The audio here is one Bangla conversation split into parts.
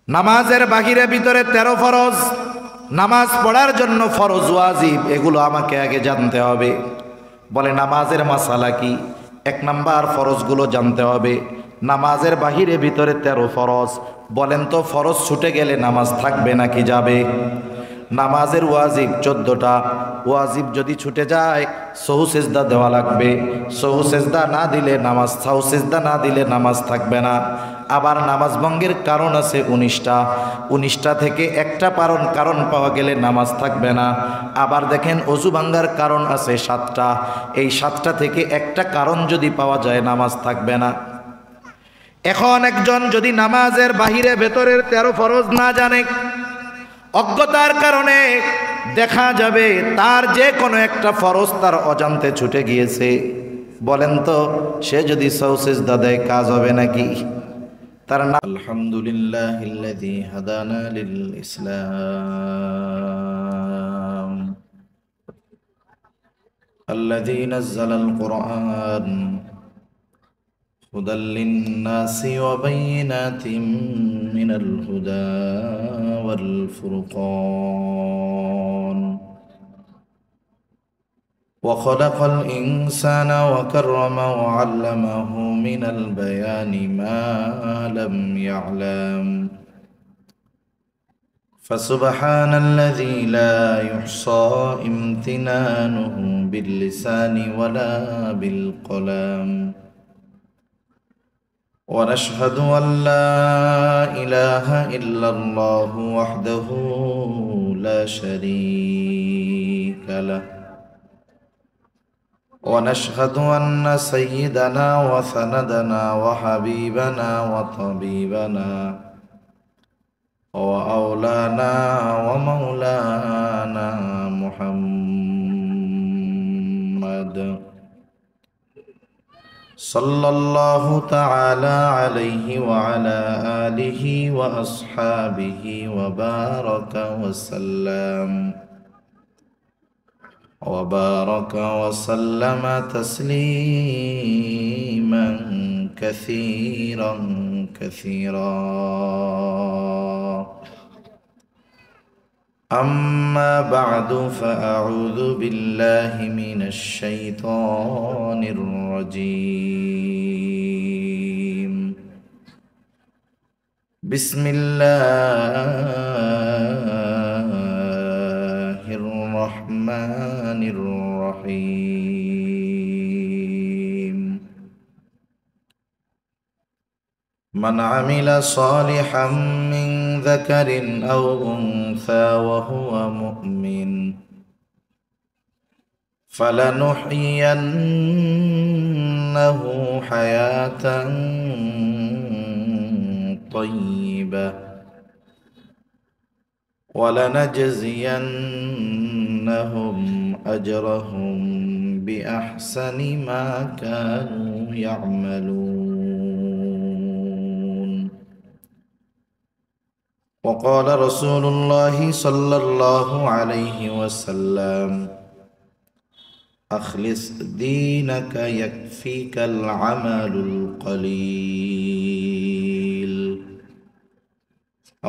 নামাজের বাহিরে ভিতরে 13 ফরজ। নামাজ পড়ার জন্য ফরজ ওয়াজিব এগুলো আমাকে আগে জানতে হবে। বলে নামাজের মাসালা কি? 1 নাম্বার ফরজগুলো জানতে হবে। নামাজের বাহিরে ভিতরে 13 ফরজ। বলেন তো ফরজ ছুটে গেলে নামাজ থাকবে নাকি যাবে? নামাজের ওয়াজিব 14টা। ওয়াজিব যদি ছুটে যায় সহু সেজদা দেওয়া লাগবে। সহু সেজদা না দিলে নামাজ, সাহু সেজদা না দিলে নামাজ থাকবে না। আবার নামাজ ভঙ্গের কারণ আছে 19টা। 19টা থেকে একটা কারণ পাওয়া গেলে নামাজ থাকবে না। আবার দেখেন অজু ভাঙ্গার কারণ আছে 7টা। এই 7টা থেকে একটা কারণ যদি পাওয়া যায় নামাজ থাকবে না। এখন একজন যদি নামাজের বাহিরে ভেতরের 13 ফরজ না জানে, অজ্ঞতার কারণে দেখা যাবে তার যে কোনো একটা ফরজ তার অজান্তে ছুটে গিয়েছে, বলেন তো সে যদি সাহু সিজদা দেয় কাজ হবে নাকি? তার নাম আলহামদুলিল্লাহিল্লাযী হাদানা লিল ইসলাম আল্লাযী নাযালাল কুরআন হুদাল লিন-নাসি ওয়া বায়িনাতিন মিনাল হুদা ওয়াল ফুরকান وخلق الإنسان وكرمه وعلمه من البيان ما لم يعلم فسبحان الذي لا يحصى امتنانه باللسان ولا بالقلم ونشهد أن لا إله إلا الله وحده لا شريك له ونشهد أن سيدنا وسندنا وحبيبنا وطبيبنا وأولانا ومولانا محمد صلى الله تعالى عليه وعلى آله وأصحابه وبارك وسلم تسليما كثيرا كثيرا. أما بعد فأعوذ بالله من الشيطان الرجيم. بسم الله الرحمن الرحيم. من عمل صالحا من ذكر أو أنثى وهو مؤمن فلنحيينه حياة طيبة ولنجزينهم أجرهم بأحسن ما كانوا يعملون. وقال رسول الله صلى الله عليه وسلم أخلص دينك يكفيك العمل القليل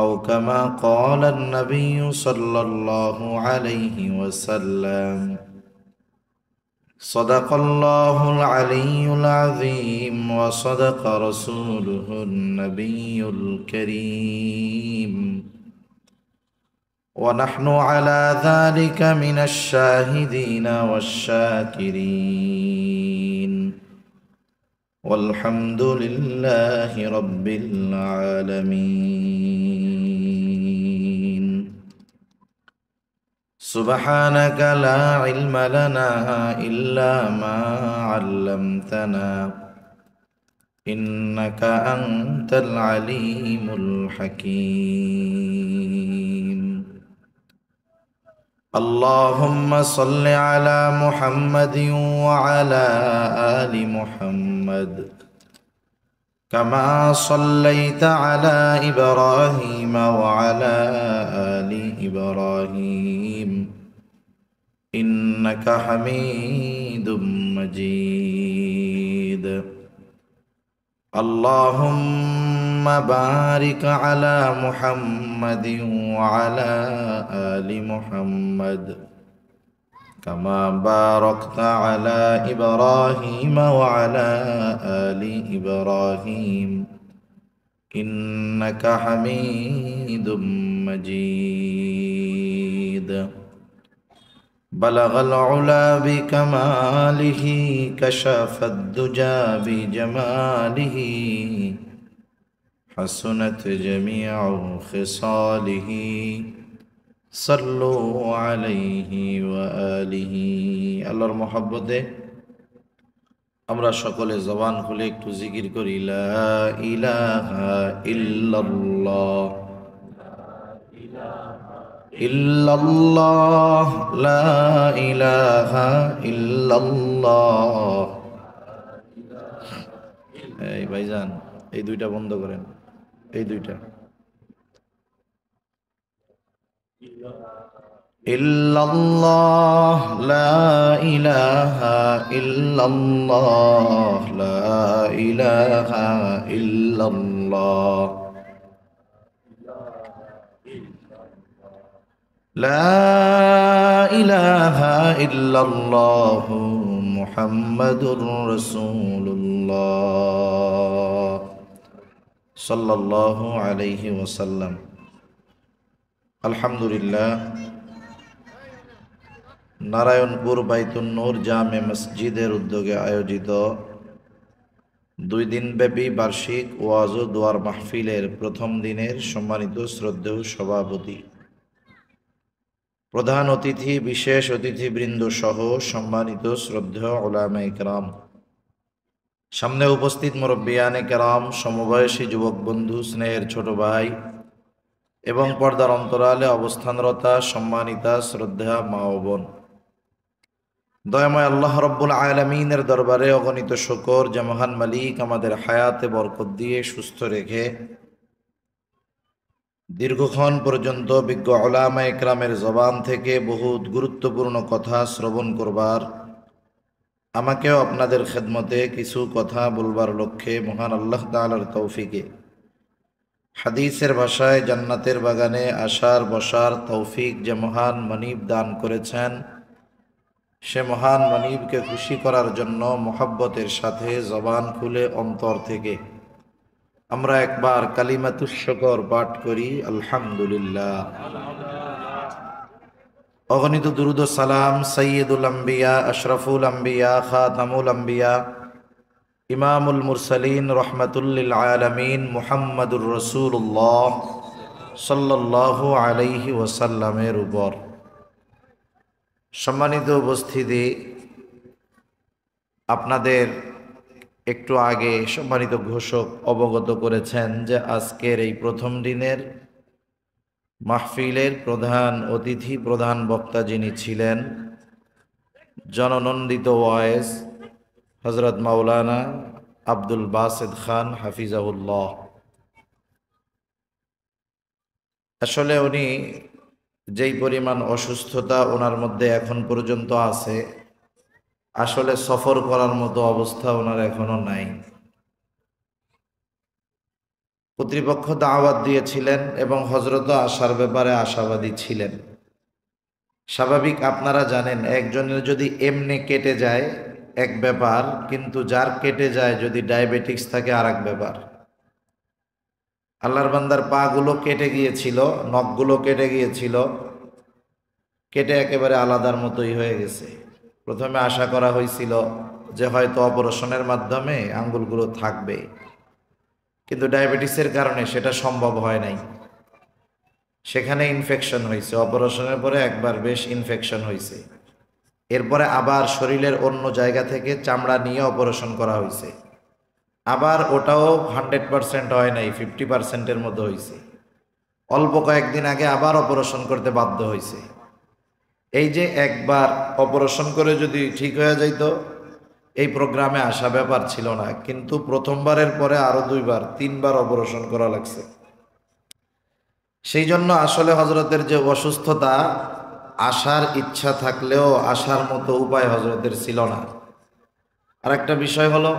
أو كما قال النبي صلى الله عليه وسلم. صدق الله العلي العظيم وصدق رسوله النبي الكريم ونحن على ذلك من الشاهدين والشاكرين والحمد لله رب العالمين. سبحانك لا علم لنا إلا ما علمتنا إنك أنت العليم الحكيم. اللهم صل على محمد وعلى آل محمد كما صليت على إبراهيم وعلى آل إبراهيم إنك حميد مجيد. اللهم بارك على محمد وعلى آل محمد كما باركت على إبراهيم وعلى آل إبراهيم إنك حميد مجيد بلغ العلا بكماله كشف الدجى بجماله حسنت جميع خصاله صلوا عليه وآله আল্লাহর মহব্বতে আমরা সকলে জবান খুলে একটু জিকির করি লা ইলাহা ইল্লাল্লাহ ইল্লাল্লাহ লা ইলাহা ইল্লাল্লাহ। এই ভাইজান এই দুইটা বন্ধ করেন, এই দুইটা। ইল্লাল্লাহ লা ইলাহা ইল্লাল্লাহ লা ইলাহা ইল্লাল্লাহ লা ইলাহা ইল্লাল্লাহ মুহাম্মাদুর রাসূলুল্লাহ সাল্লাল্লাহু আলাইহি ওয়াসাল্লাম। আলহামদুলিল্লাহ, নারায়ণপুর বাইতুন নূর জামে মসজিদের উদ্যোগে আয়োজিত 2 দিনব্যাপী বার্ষিক ওয়াজ ও দোয়ার মাহফিলের প্রথম দিনের সম্মানিত শ্রদ্ধেয় সভাপতি, প্রধান অতিথি, বিশেষ অতিথিবৃন্দ সহ সম্মানিত শ্রদ্ধেয় উলামায়ে কেরাম, সামনে উপস্থিত মুরব্বিয়ানে কেরাম, সমবয়সী যুবক বন্ধু, স্নেহের ছোট ভাই এবং পর্দার অন্তরালে অবস্থানরতা সম্মানিতা শ্রদ্ধা মা ও বোন, দয়াময় আল্লাহ রব্বুল আলামিনের দরবারে অগণিত শুকর যে মহান মালিক আমাদের হায়াতে বরকত দিয়ে সুস্থ রেখে দীর্ঘক্ষণ পর্যন্ত বিজ্ঞ উলামায়ে কেরামের জবান থেকে বহুত গুরুত্বপূর্ণ কথা শ্রবণ করবার, আমাকেও আপনাদের খেদমতে কিছু কথা বলবার লক্ষ্যে মহান আল্লাহ তাআলার তৌফিকে হাদিসের ভাষায় জান্নাতের বাগানে আসার বসার তৌফিক যে মহান মনিব দান করেছেন, সে মহান মনিবকে খুশি করার জন্য মোহাব্বতের সাথে জবান খুলে অন্তর থেকে আমরা একবার কালিমাতুশ শুকর পাঠ করি আলহামদুলিল্লাহ। অগণিত দুরুদ ও সালাম সাইয়্যিদুল আম্বিয়া, আশরাফুল আম্বিয়া, খাতামুল আম্বিয়া, ইমামুল মুরসালিন, রহমাতুল লিল আলামিন মুহাম্মাদুর রাসূলুল্লাহ সাল্লাল্লাহু আলাইহি ওয়াসাল্লামের উপর। সম্মানিত উপস্থিতি, আপনাদের একটু আগে সম্মানিত ঘোষক অবগত করেছেন যে আজকের এই প্রথম দিনের মাহফিলের প্রধান অতিথি, প্রধান বক্তা যিনি ছিলেন, জননন্দিত ওয়াইজ হযরত মাওলানা আব্দুল বাসেদ খান হাফিজাহুল্লাহ। আসলে উনি যেই পরিমাণ অসুস্থতা ওনার মধ্যে এখন পর্যন্ত আছে, আসলে সফর করার মতো অবস্থা ওনার এখনো নাই। কর্তৃপক্ষ দাওয়াত দিয়েছিলেন এবং হযরত আসার ব্যাপারে আশাবাদী ছিলেন। স্বাভাবিক, আপনারা জানেন একজনের যদি এমনি কেটে যায় এক ব্যাপার, কিন্তু যার কেটে যায় যদি ডায়াবেটিক্স থাকে আর এক ব্যাপার। আল্লাহর বান্দার পা গুলো কেটে গিয়েছিল, নখগুলো কেটে গিয়েছিল, কেটে একেবারে আলাদার মতোই হয়ে গেছে। প্রথমে আশা করা হয়েছিল যে হয়তো অপারেশনের মাধ্যমে আঙ্গুলগুলো থাকবে, কিন্তু ডায়াবেটিসের কারণে সেটা সম্ভব হয় নাই। সেখানে ইনফেকশন হয়েছে, অপারেশনের পরে একবার বেশ ইনফেকশন হয়েছে। এরপরে আবার শরীরের অন্য জায়গা থেকে চামড়া নিয়ে অপারেশন করা হয়েছে, আবার ওটাও 100% হয় নাই, 50%-এর মতো হয়েছে। অল্প কয়েকদিন আগে আবার অপারেশন করতে বাধ্য হয়েছে। এই যে একবার অপারেশন করে যদি ঠিক হয়ে যাইত, এই প্রোগ্রামে আসা ব্যাপার ছিল না, কিন্তু প্রথমবারের পরে আরো 2বার 3বার অপারেশন করা লাগছে। সেই জন্য আসলে হযরতের যে অসুস্থতা, আসার ইচ্ছা থাকলেও আসার মতো উপায় হযরতের ছিল না। আর একটা বিষয় হলো,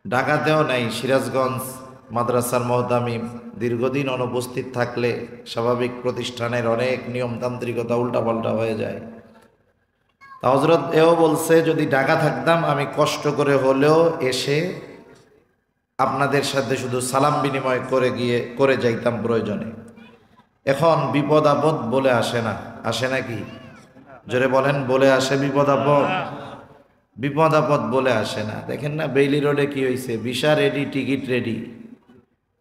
ঢাকাতেও নাই, সিরাজগঞ্জ মাদ্রাসার মুহতামিম দীর্ঘদিন অনুপস্থিত থাকলে স্বাভাবিক প্রতিষ্ঠানের অনেক নিয়মতান্ত্রিকতা উল্টাপাল্টা হয়ে যায়। তা হযরত এও বলছে, যদি ঢাকা থাকতাম আমি কষ্ট করে হলেও এসে আপনাদের সাথে শুধু সালাম বিনিময় করে যাইতাম প্রয়োজনে। এখন বিপদ আপদ বলে আসে না, আসে নাকি? জোরে বলেন, বলে আসে বিপদ আপদ? বিপদ আপদ বলে আসে না। দেখেন না বেইলি রোডে কি হয়েছে, ভিসা রেডি, টিকিট রেডি,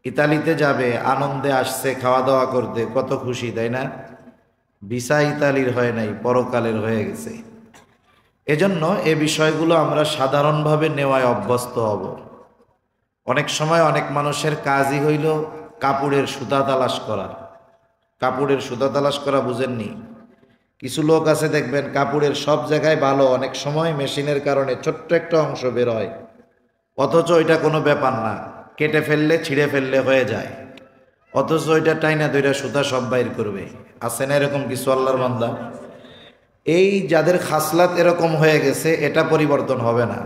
ইতালিতে যাবে, আনন্দে আসছে খাওয়া দাওয়া করতে, কত খুশি তাই না? ভিসা ইতালির হয় নাই, পরকালের হয়ে গেছে। এজন্য এ বিষয়গুলো আমরা সাধারণভাবে নেওয়ায় অভ্যস্ত হব। অনেক সময় অনেক মানুষের কাজই হইল কাপড়ের সুতা তালাশ করা। কাপড়ের সুতা তালাশ করা বুঝেননি? কিছু লোক আছে দেখবেন কাপড়ের সব জায়গায় ভালো, অনেক সময় মেশিনের কারণে ছোট্ট একটা অংশ বের হয়, অথচ ওইটা কোনো ব্যাপার না, কেটে ফেললে ছিঁড়ে ফেললে হয়ে যায়, অথচ ওইটা টাইনা দুইটা সুতা সব বাইর করবে। আছে না এরকম কিছু আল্লাহর বান্দা? এই যাদের খাসলাত এরকম হয়ে গেছে এটা পরিবর্তন হবে না,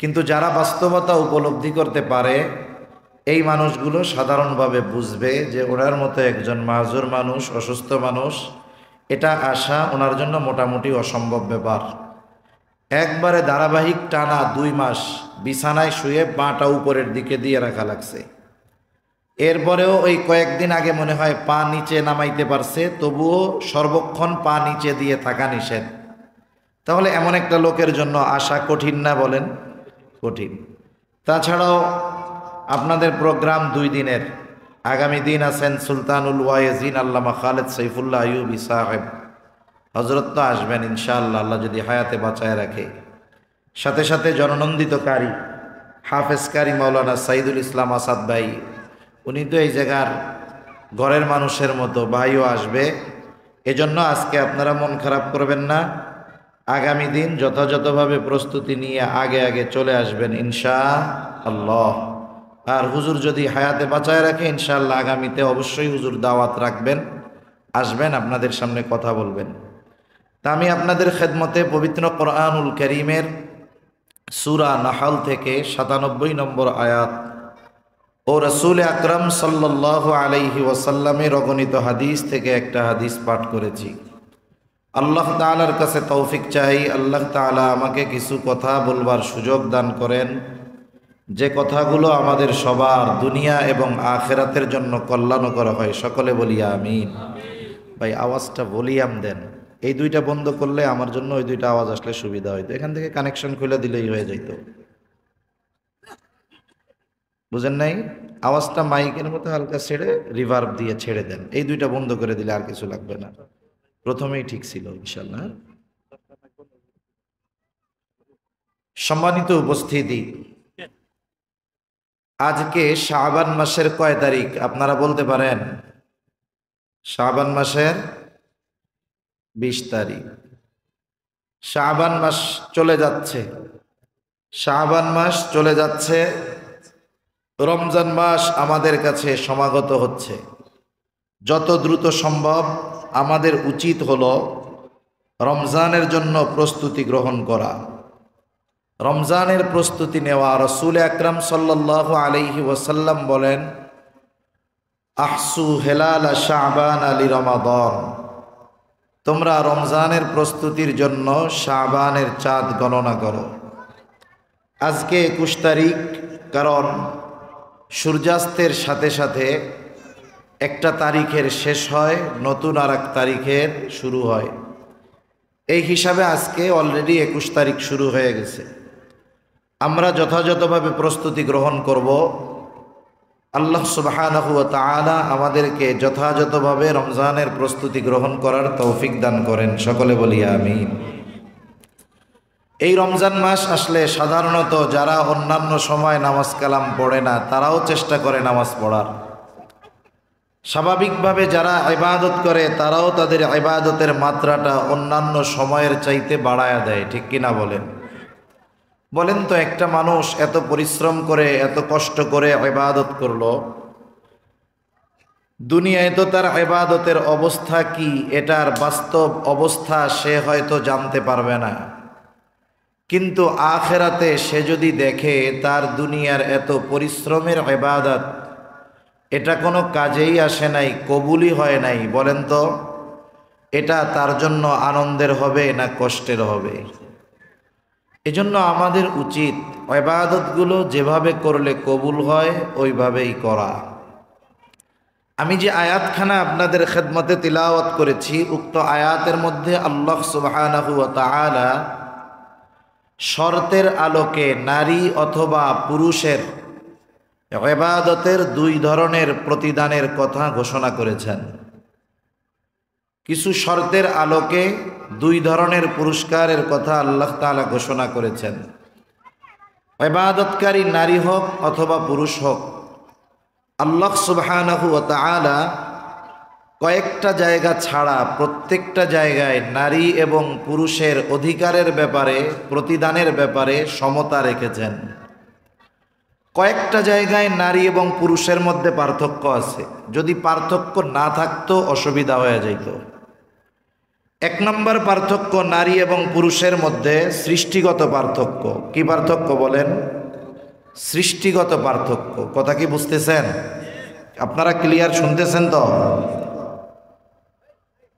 কিন্তু যারা বাস্তবতা উপলব্ধি করতে পারে এই মানুষগুলো সাধারণভাবে বুঝবে যে ওনার মতো একজন মাজুর মানুষ, অসুস্থ মানুষ, এটা আসা ওনার জন্য মোটামুটি অসম্ভব ব্যাপার। একবারে ধারাবাহিক টানা 2 মাস বিছানায় শুয়ে পাটা উপরের দিকে দিয়ে রাখা লাগছে। এরপরেও ওই কয়েকদিন আগে মনে হয় পা নিচে নামাইতে পারছে, তবুও সর্বক্ষণ পা নিচে দিয়ে থাকা নিষেধ। তাহলে এমন একটা লোকের জন্য আসা কঠিন না বলেন? কঠিন। তাছাড়াও আপনাদের প্রোগ্রাম 2 দিনের। আগামী দিন আছেন সুলতানুল ওয়াইজিন আল্লামা খালেদ সৈফুল্লাহ আইয়ুবী সাহেব, হজরত তো আসবেন ইনশাআল্লাহ, আল্লাহ যদি হায়াতে বাঁচায় রাখে। সাথে সাথে জননন্দিত কারি হাফেজ কারি মাওলানা সাইদুল ইসলাম আসাদ ভাই, উনি তো এই জায়গার ঘরের মানুষের মতো, ভাইও আসবে। এজন্য আজকে আপনারা মন খারাপ করবেন না, আগামী দিন যথাযথভাবে প্রস্তুতি নিয়ে আগে আগে চলে আসবেন ইনশাআল্লাহ। আর হুজুর যদি হায়াতে বাঁচায় রাখে ইনশাআল্লাহ আগামীতে অবশ্যই হুজুর দাওয়াত রাখবেন, আসবেন, আপনাদের সামনে কথা বলবেন। তা আমি আপনাদের খেদমতে পবিত্র কোরআনুল কারীমের সূরা নাহল থেকে 97 নম্বর আয়াত ও রাসূল আকরাম সাল্লাল্লাহু আলাইহি ওয়াসাল্লামের অগণিত হাদিস থেকে একটা হাদিস পাঠ করেছি। আল্লাহ তাআলার কাছে তৌফিক চাই, আল্লাহ তাআলা আমাকে কিছু কথা বলবার সুযোগ দান করেন, যে কথাগুলো আমাদের সবার দুনিয়া এবং আখিরাতের জন্য কল্যাণকর হয়। সকলে বলি আমিন। ভাই আওয়াজটা ভলিউম দেন, এই 2টা বন্ধ করলে আমার জন্য ওই 2টা আওয়াজ আসলে সুবিধা হইতো, এখান থেকে কানেকশন খুলে দিলেই হয়ে যেত। বুঝেন নাই? আওয়াজটা মাইকের মতো হালকা ছেড়ে রিভার্ব দিয়ে ছেড়ে দেন, এই 2টা বন্ধ করে দিলে আর কিছু লাগবে না। প্রথমেই ঠিক ছিল ইনশাআল্লাহ। সম্মানিত উপস্থিতি, আজকে শাবান মাসের কয় তারিখ আপনারা বলতে পারেন? শাবান মাসের 20 তারিখ। শাবান মাস চলে যাচ্ছে, শাবান মাস চলে যাচ্ছে, রমজান মাস আমাদের কাছে সমাগত হচ্ছে। যত দ্রুত সম্ভব আমাদের উচিত হলো রমজানের জন্য প্রস্তুতি গ্রহণ করা, রমজানের প্রস্তুতি নেওয়া। রাসূল আকরাম সাল্লাল্লাহু আলাইহি ওয়াসাল্লাম বলেন, আহসু হেলাল শাবান আলি রমাদান, তোমরা রমজানের প্রস্তুতির জন্য শাবানের চাঁদ গণনা করো। আজকে 21 তারিখ, কারণ সূর্যাস্তের সাথে সাথে একটা তারিখের শেষ হয়, নতুন আর এক তারিখের শুরু হয়। এই হিসাবে আজকে অলরেডি 21 তারিখ শুরু হয়ে গেছে। আমরা যথাযথভাবে প্রস্তুতি গ্রহণ করব। আল্লাহ সুবহানাহু ওয়া তাআলা আমাদেরকে যথাযথভাবে রমজানের প্রস্তুতি গ্রহণ করার তৌফিক দান করেন। সকলে বলি আমিন। এই রমজান মাস আসলে সাধারণত যারা অন্যান্য সময় নামাজ কালাম পড়ে না তারাও চেষ্টা করে নামাজ পড়ার। স্বাভাবিকভাবে যারা ইবাদত করে তারাও তাদের ইবাদতের মাত্রাটা অন্যান্য সময়ের চাইতে বাড়ায়া দেয়, ঠিক কিনা বলেন? বলেন তো, একটা মানুষ এত পরিশ্রম করে এত কষ্ট করে ইবাদত করলো, দুনিয়ায় তো তার ইবাদতের অবস্থা কি এটার বাস্তব অবস্থা সে হয়তো জানতে পারবে না, কিন্তু আখেরাতে সে যদি দেখে তার দুনিয়ার এত পরিশ্রমের ইবাদত এটা কোনো কাজেই আসে নাই, কবুলই হয় নাই, বলেন তো এটা তার জন্য আনন্দের হবে না কষ্টের হবে? এজন্য আমাদের উচিত ইবাদতগুলো যেভাবে করলে কবুল হয় ওইভাবেই করা। আমি যে আয়াতখানা আপনাদের খেদমতে তিলাওয়াত করেছি, উক্ত আয়াতের মধ্যে আল্লাহ সুবহানাহু ওয়া তাআলা শর্তের আলোকে নারী অথবা পুরুষের ইবাদতের দুই ধরনের প্রতিদানের কথা ঘোষণা করেছেন। কিছু শর্তের আলোকে দুই ধরনের পুরস্কারের কথা আল্লাহ তাআলা ঘোষণা করেছেন। ইবাদতকারী নারী হোক অথবা পুরুষ হোক, আল্লাহ সুবহানাহু ওয়া তাআলা কয়েকটা জায়গা ছাড়া প্রত্যেকটা জায়গায় নারী এবং পুরুষের অধিকারের ব্যাপারে, প্রতিদানের ব্যাপারে সমতা রেখেছেন। কয়েকটা জায়গায় নারী এবং পুরুষের মধ্যে পার্থক্য আছে। যদি পার্থক্য না থাকতো অসুবিধা হয়ে যেত। এক নম্বর পার্থক্য নারী এবং পুরুষের মধ্যে সৃষ্টিগত পার্থক্য। কি পার্থক্য বলেন? সৃষ্টিগত পার্থক্য। কথা কি বুঝতেছেন? আপনারা ক্লিয়ার শুনতেছেন তো?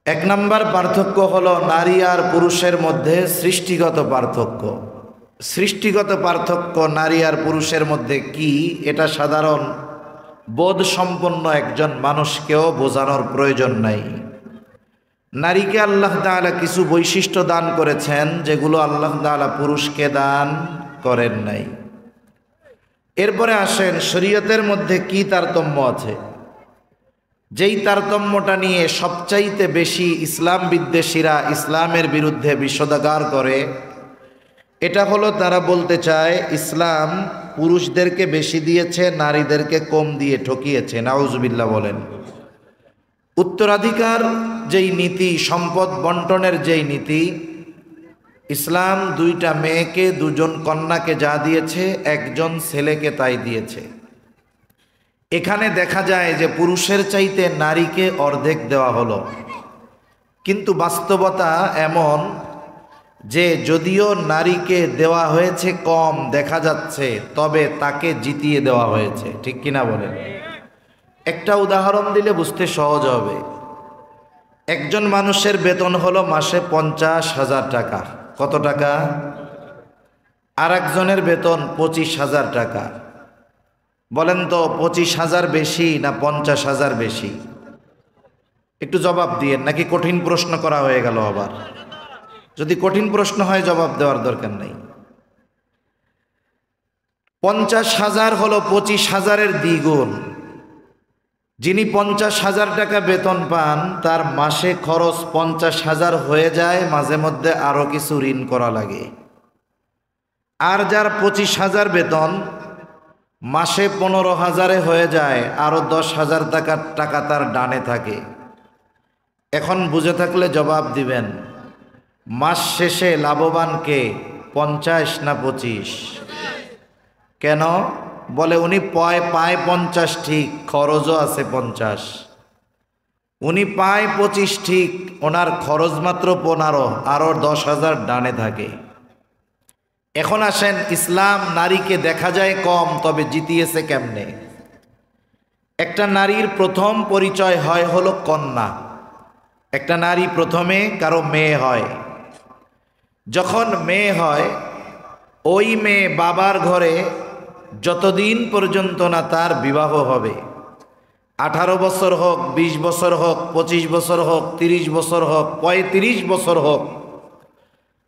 এক নম্বর পার্থক্য হলো নারী আর পুরুষের মধ্যে সৃষ্টিগত পার্থক্য। সৃষ্টিগত পার্থক্য নারী আর পুরুষের মধ্যে কি, এটা সাধারণ বোধ সম্পন্ন একজন মানুষকেও বোঝানোর প্রয়োজন নাই। নারীকে আল্লাহ তাআলা কিছু বৈশিষ্ট্য দান করেছেন যেগুলো আল্লাহ তাআলা পুরুষকে দান করেন নাই। এরপরে আসেন শরীয়তের মধ্যে কি তারতম্য আছে। যেই তারতম্যটা নিয়ে সবচাইতে বেশি ইসলাম বিদ্বেষীরা ইসলামের বিরুদ্ধে বিষোদ্গার করে, এটা হলো তারা বলতে চায় ইসলাম পুরুষদেরকে বেশি দিয়েছে, নারীদেরকে কম দিয়ে ঠকিয়েছে। নাউজুবিল্লাহ বলেন। উত্তরাধিকার যেই নীতি, সম্পদ বন্টনের যেই নীতি, ইসলাম দুইটা মেয়েকে, দুজন কন্যাকে যা দিয়েছে, একজন ছেলেকে তাই দিয়েছে। এখানে দেখা যায় যে পুরুষের চাইতে নারীকে অর্ধেক দেওয়া হলো। কিন্তু বাস্তবতা এমন যে যদিও নারীকে দেওয়া হয়েছে কম দেখা যাচ্ছে, তবে তাকে জিতিয়ে দেওয়া হয়েছে। ঠিক কিনা বলেন? একটা উদাহরণ দিলে বুঝতে সহজ হবে। একজন মানুষের বেতন হলো মাসে 50,000 টাকা। কত টাকা? আর একজনের বেতন 25,000 টাকা। বলেন তো 25,000 বেশি না 50,000 বেশি? একটু জবাব দিয়েন, নাকি কঠিন প্রশ্ন করা হয়ে গেল আবার? যদি কঠিন প্রশ্ন হয় জবাব দেওয়ার দরকার নেই। 50,000 হলো 25,000-এর দ্বিগুণ। যিনি 50,000 টাকা বেতন পান তার মাসে খরচ 50,000 হয়ে যায়, মাঝে মধ্যে আরও কিছু ঋণ করা লাগে। আর যার 25,000 বেতন মাসে 15,000-এ হয়ে যায়, আরও 10,000 টাকা তার ডানে থাকে। এখন বুঝে থাকলে জবাব দিবেন, মাস শেষে লাভবান কে, 50 না 25? কেন? বলে উনি পায় 50 ঠিক, খরচও আছে 50। উনি পায় 25 ঠিক, ওনার খরচ মাত্র 15, আরও 10,000 ডানে থাকে। এখন আসেন, ইসলাম নারীকে দেখা যায় কম, তবে জিতিয়েছে কেমনে? একটা নারীর প্রথম পরিচয় হলো কন্যা। একটা নারী প্রথমে কারো মেয়ে হয়। যখন মেয়ে হয়, ওই মেয়ে বাবার ঘরে যতদিন পর্যন্ত না তার বিবাহ হবে, 18 বছর হোক, 20 বছর হোক, 25 বছর হোক, 30 বছর হোক, 35 বছর হোক,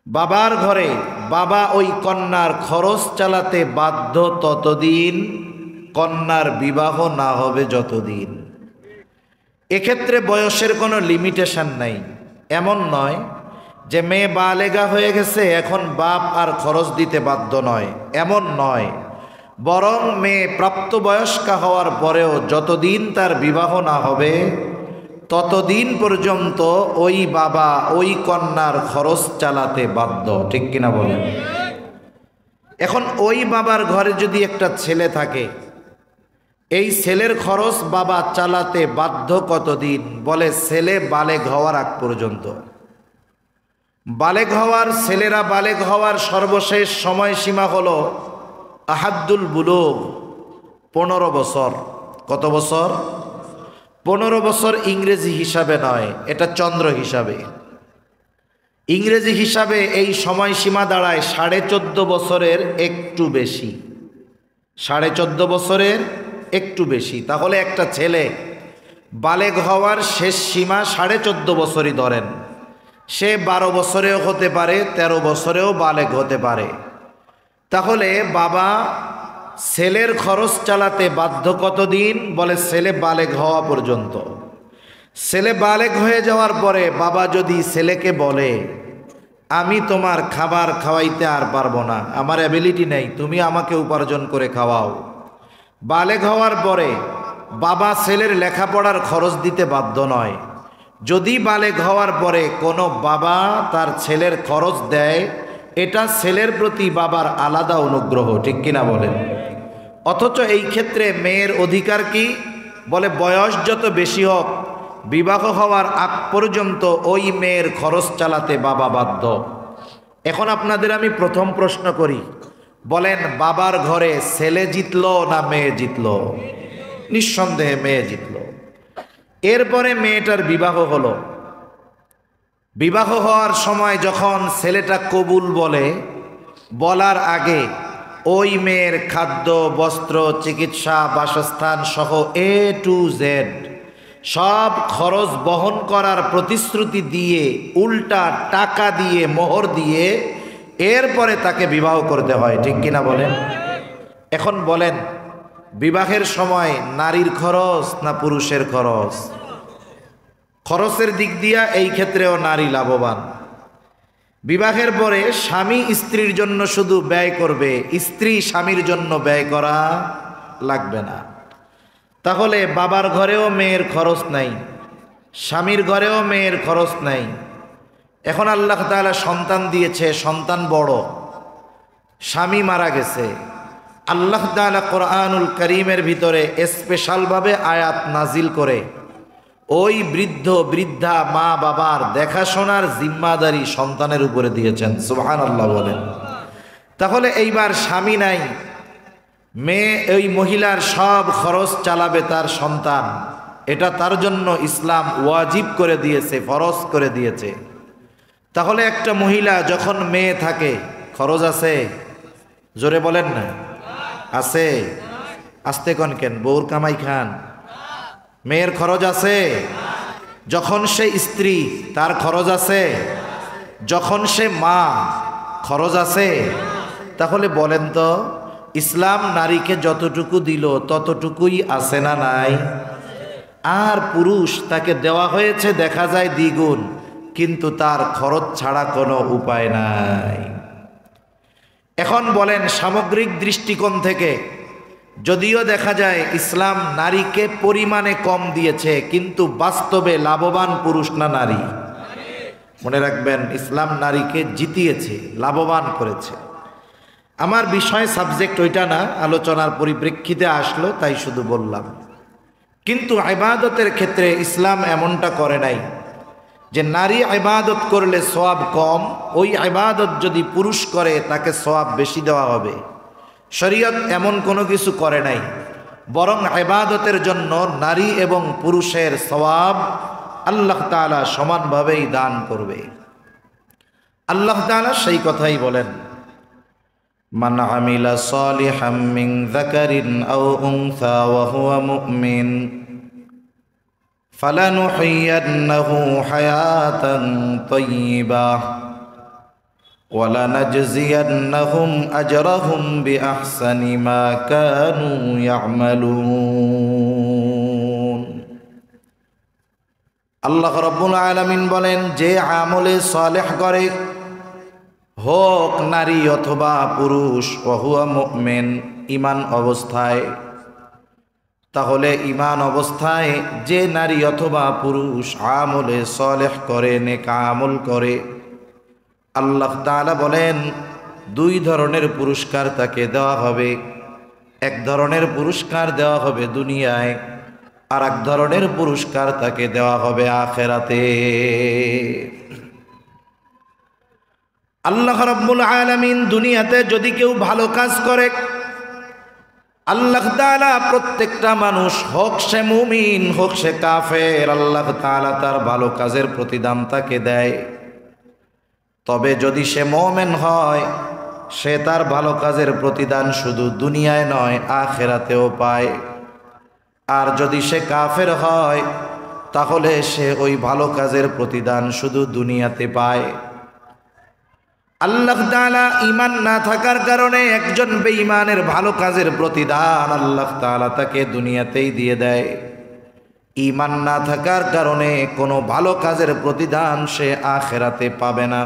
বাবার ঘরে বাবা ওই কন্যার খরচ চালাতে বাধ্য ততদিন, কন্যার বিবাহ না হবে যতদিন। এক্ষেত্রে বয়সের কোনো লিমিটেশন নাই। এমন নয় যে মেয়ে বালেগা হয়ে গেছে এখন বাপ আর খরচ দিতে বাধ্য নয়, এমন নয়। বরং মেয়ে প্রাপ্তবয়স্কা হওয়ার পরেও যতদিন তার বিবাহ না হবে ততদিন পর্যন্ত ওই বাবা ওই কন্যার খরচ চালাতে বাধ্য। ঠিক কিনা বলেন? এখন ওই বাবার ঘরে যদি একটা ছেলে থাকে, এই ছেলের খরচ বাবা চালাতে বাধ্য কতদিন? বলে ছেলে বালেগ হওয়ার আগ পর্যন্ত। বালেগ হওয়ার, ছেলেরা বালেগ হওয়ার সর্বশেষ সময়সীমা হলো আহাদ্দুল বুলুগ, 15 বছর। কত বছর? 15 বছর। ইংরেজি হিসাবে নয়, এটা চন্দ্র হিসাবে। ইংরেজি হিসাবে এই সময়সীমা দাঁড়ায় 14.5 বছরের একটু বেশি। 14.5 বছরের একটু বেশি। তাহলে একটা ছেলে বালেগ হওয়ার শেষ সীমা 14.5 বছরই ধরেন। সে 12 বছরেও হতে পারে, 13 বছরেও বালেগ হতে পারে। তাহলে বাবা ছেলের খরচ চালাতে বাধ্য কতদিন? বলে ছেলে বালেগ হওয়া পর্যন্ত। ছেলে বালেগ হয়ে যাওয়ার পরে বাবা যদি ছেলেকে বলে, আমি তোমার খাবার খাওয়াইতে আর পারবো না, আমার অ্যাবিলিটি নেই, তুমি আমাকে উপার্জন করে খাওয়াও। বালেগ হওয়ার পরে বাবা ছেলের লেখাপড়ার খরচ দিতে বাধ্য নয়। যদি বালেগ হওয়ার পরে কোনো বাবা তার ছেলের খরচ দেয়, এটা ছেলের প্রতি বাবার আলাদা অনুগ্রহ, ঠিক কিনা বলেন? অথচ এই ক্ষেত্রে মেয়ের অধিকার কি? বলে বয়স যত বেশি হোক, বিবাহ হওয়ার আগ পর্যন্ত ওই মেয়ের খরচ চালাতে বাবা বাধ্য। এখন আপনাদের আমি প্রথম প্রশ্ন করি, বলেন বাবার ঘরে ছেলে জিতলো না মেয়ে জিতলো? নিঃসন্দেহে মেয়ে জিতলো। এরপরে মেয়েটার বিবাহ হলো। বিবাহ হওয়ার সময় যখন ছেলেটা কবুল বলে, বলার আগে ওই মেয়ের খাদ্য, বস্ত্র, চিকিৎসা, বাসস্থান সহ A to Z সব খরচ বহন করার প্রতিশ্রুতি দিয়ে, উল্টা টাকা দিয়ে, মোহর দিয়ে এরপরে তাকে বিবাহ করতে হয়, ঠিক কিনা বলেন? এখন বলেন, বিবাহের সময় নারীর খরচ না পুরুষের খরচ? খরচের দিক দিয়া এই ক্ষেত্রেও নারী লাভবান। বিবাহের পরে স্বামী স্ত্রীর জন্য শুধু ব্যয় করবে, স্ত্রী স্বামীর জন্য ব্যয় করা লাগবে না। তাহলে বাবার ঘরেও মেয়ের খরচ নাই, স্বামীর ঘরেও মেয়ের খরচ নাই। এখন আল্লাহ তাআলা সন্তান দিয়েছে, সন্তান বড়, স্বামী মারা গেছে। আল্লাহ তাআলা কোরআনুল কারীমের ভিতরে স্পেশালভাবে আয়াত নাজিল করে ওই বৃদ্ধ বৃদ্ধা মা বাবার দেখাশোনার জিম্মাদারি সন্তানের উপরে দিয়েছেন। সুবহানাল্লাহ বলেন। তাহলে এইবার স্বামী নাই, মেয়ে ওই মহিলার সব খরচ চালাবে তার সন্তান। এটা তার জন্য ইসলাম ওয়াজিব করে দিয়েছে, ফরজ করে দিয়েছে। তাহলে একটা মহিলা যখন মেয়ে থাকে, খরচ আছে? জোরে বলেন না, আছে? আস্তে কন কেন? বউর কামাই খান, মেয়ের খরচ আছে? যখন সে স্ত্রী, তার খরচ আছে? যখন সে মা, খরচ আছে? তাহলে বলেন তো, ইসলাম নারীকে যতটুকু দিল ততটুকুই আছে না নাই? আর পুরুষ তাকে দেওয়া হয়েছে দেখা যায় দ্বিগুণ, কিন্তু তার খরচ ছাড়া কোনো উপায় নাই। এখন বলেন, সামগ্রিক দৃষ্টিকোণ থেকে যদিও দেখা যায় ইসলাম নারীকে পরিমাণে কম দিয়েছে, কিন্তু বাস্তবে লাভবান পুরুষ না নারী? মনে রাখবেন, ইসলাম নারীকে জিতিয়েছে, লাভবান করেছে। আমার বিষয় সাবজেক্ট ওইটা না, আলোচনার পরিপ্রেক্ষিতে আসলো তাই শুধু বললাম। কিন্তু ইবাদতের ক্ষেত্রে ইসলাম এমনটা করে নাই যে নারী ইবাদত করলে সওয়াব কম, ওই ইবাদত যদি পুরুষ করে তাকে সওয়াব বেশি দেওয়া হবে। শরীয়ত এমন কোনো কিছু করে নাই, বরং ইবাদতের জন্য নারী এবং পুরুষের সওয়াব আল্লাহ তাআলা সমানভাবেই দান করবে। আল্লাহ তাআলা সেই কথাই বলেন, মান আমিলা সালিহাম মিন যাকারিন আও উনসা ওয়া হুয়া মুমিন ফালানুহিয়ান্নাহু হায়াতান তাইয়্যিবাহ ওয়ালানাজজিয়ান্নাহুম আজরাহুম বিআহসানি মা কানু ইয়ামালুন। আল্লাহ রাব্বুল আলামিন বলেন, যে আমলে সালেহ করে, হোক নারী অথবা পুরুষ, ওয়াহুয়া মুমিন, ঈমান অবস্থায়, তাহলে ঈমান অবস্থায় যে নারী অথবা পুরুষ আমলে সালেহ করে, নেক আমল করে, আল্লাহ তাআলা বলেন 2 ধরনের পুরস্কার তাকে দেওয়া হবে। এক ধরনের পুরস্কার দেওয়া হবে দুনিয়ায়, আর এক ধরনের পুরস্কার তাকে দেওয়া হবে আখিরাতে। আল্লাহ রাব্বুল আলামিন দুনিয়াতে যদি কেউ ভালো কাজ করে, আল্লাহ তাআলা প্রত্যেকটা মানুষ হোক সে মুমিন হোক সে কাফের, আল্লাহ তাআলা তার ভালো কাজের প্রতিদান তাকে দেয়। তবে যদি সে মুমিন হয়, সে তার ভালো কাজের প্রতিদান শুধু দুনিয়ায় নয় আখিরাতেও পায়। আর যদি সে কাফের হয়, তাহলে সে ওই ভালো কাজের প্রতিদান শুধু দুনিয়াতে পায়। আল্লাহ তাআলা ঈমান না থাকার কারণে একজন বেঈমানের ভালো কাজের প্রতিদান আল্লাহ তাআলা তাকে দুনিয়াতেই দিয়ে দেয়। ঈমান না থাকার কারণে কোনো ভালো কাজের প্রতিদান সে আখিরাতে পাবে না।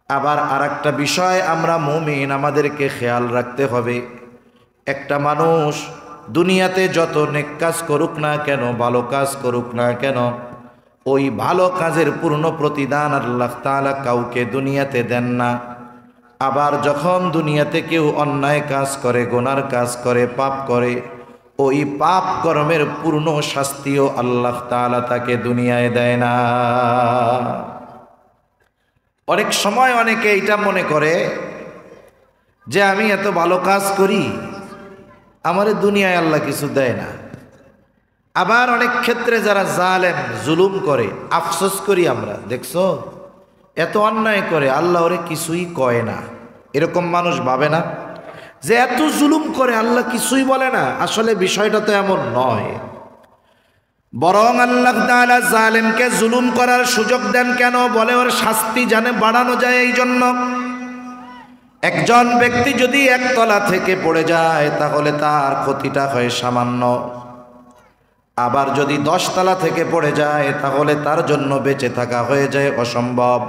আবার আরেকটা বিষয় আমরা মুমিন আমাদেরকে খেয়াল রাখতে হবে, একটা মানুষ দুনিয়াতে যত নেক কাজ করুক না কেন, ভালো কাজ করুক না কেন, ওই ভালো কাজের পূর্ণ প্রতিদান আল্লাহ তাআলা কাউকে দুনিয়াতে দেন না। আবার যখন দুনিয়াতে কেউ অন্যায় কাজ করে, গুনার কাজ করে, পাপ করে, ওই পাপ কর্মের পূর্ণ শাস্তিও আল্লাহ তাআলা তাকে দুনিয়ায় দেয় না। অনেক সময় অনেকে এটা মনে করে যে আমি এত ভালো কাজ করি, আমারে দুনিয়ায় আল্লাহ কিছু দেয় না। আবার অনেক ক্ষেত্রে যারা জালেম জুলুম করে, আফসোস করি আমরা, দেখছো এত অন্যায় করে আল্লাহ ওরে কিছুই কয় না। এরকম মানুষ ভাবে না যে এত জুলুম করে আল্লাহ কিছুই বলে না। আসলে বিষয়টা তো এমন নয়, বরং আল্লাহ তাআলা জালেমকে জুলুম করার সুযোগ দেন কেন? বলে ওর শাস্তি জানে বাড়ানো যায় এই জন্য। একজন ব্যক্তি যদি একতলা থেকে পড়ে যায় তাহলে তার ক্ষতিটা হয় সামান্য, আবার যদি 10 তলা থেকে পড়ে যায় তাহলে তার জন্য বেঁচে থাকা হয়ে যায় অসম্ভব।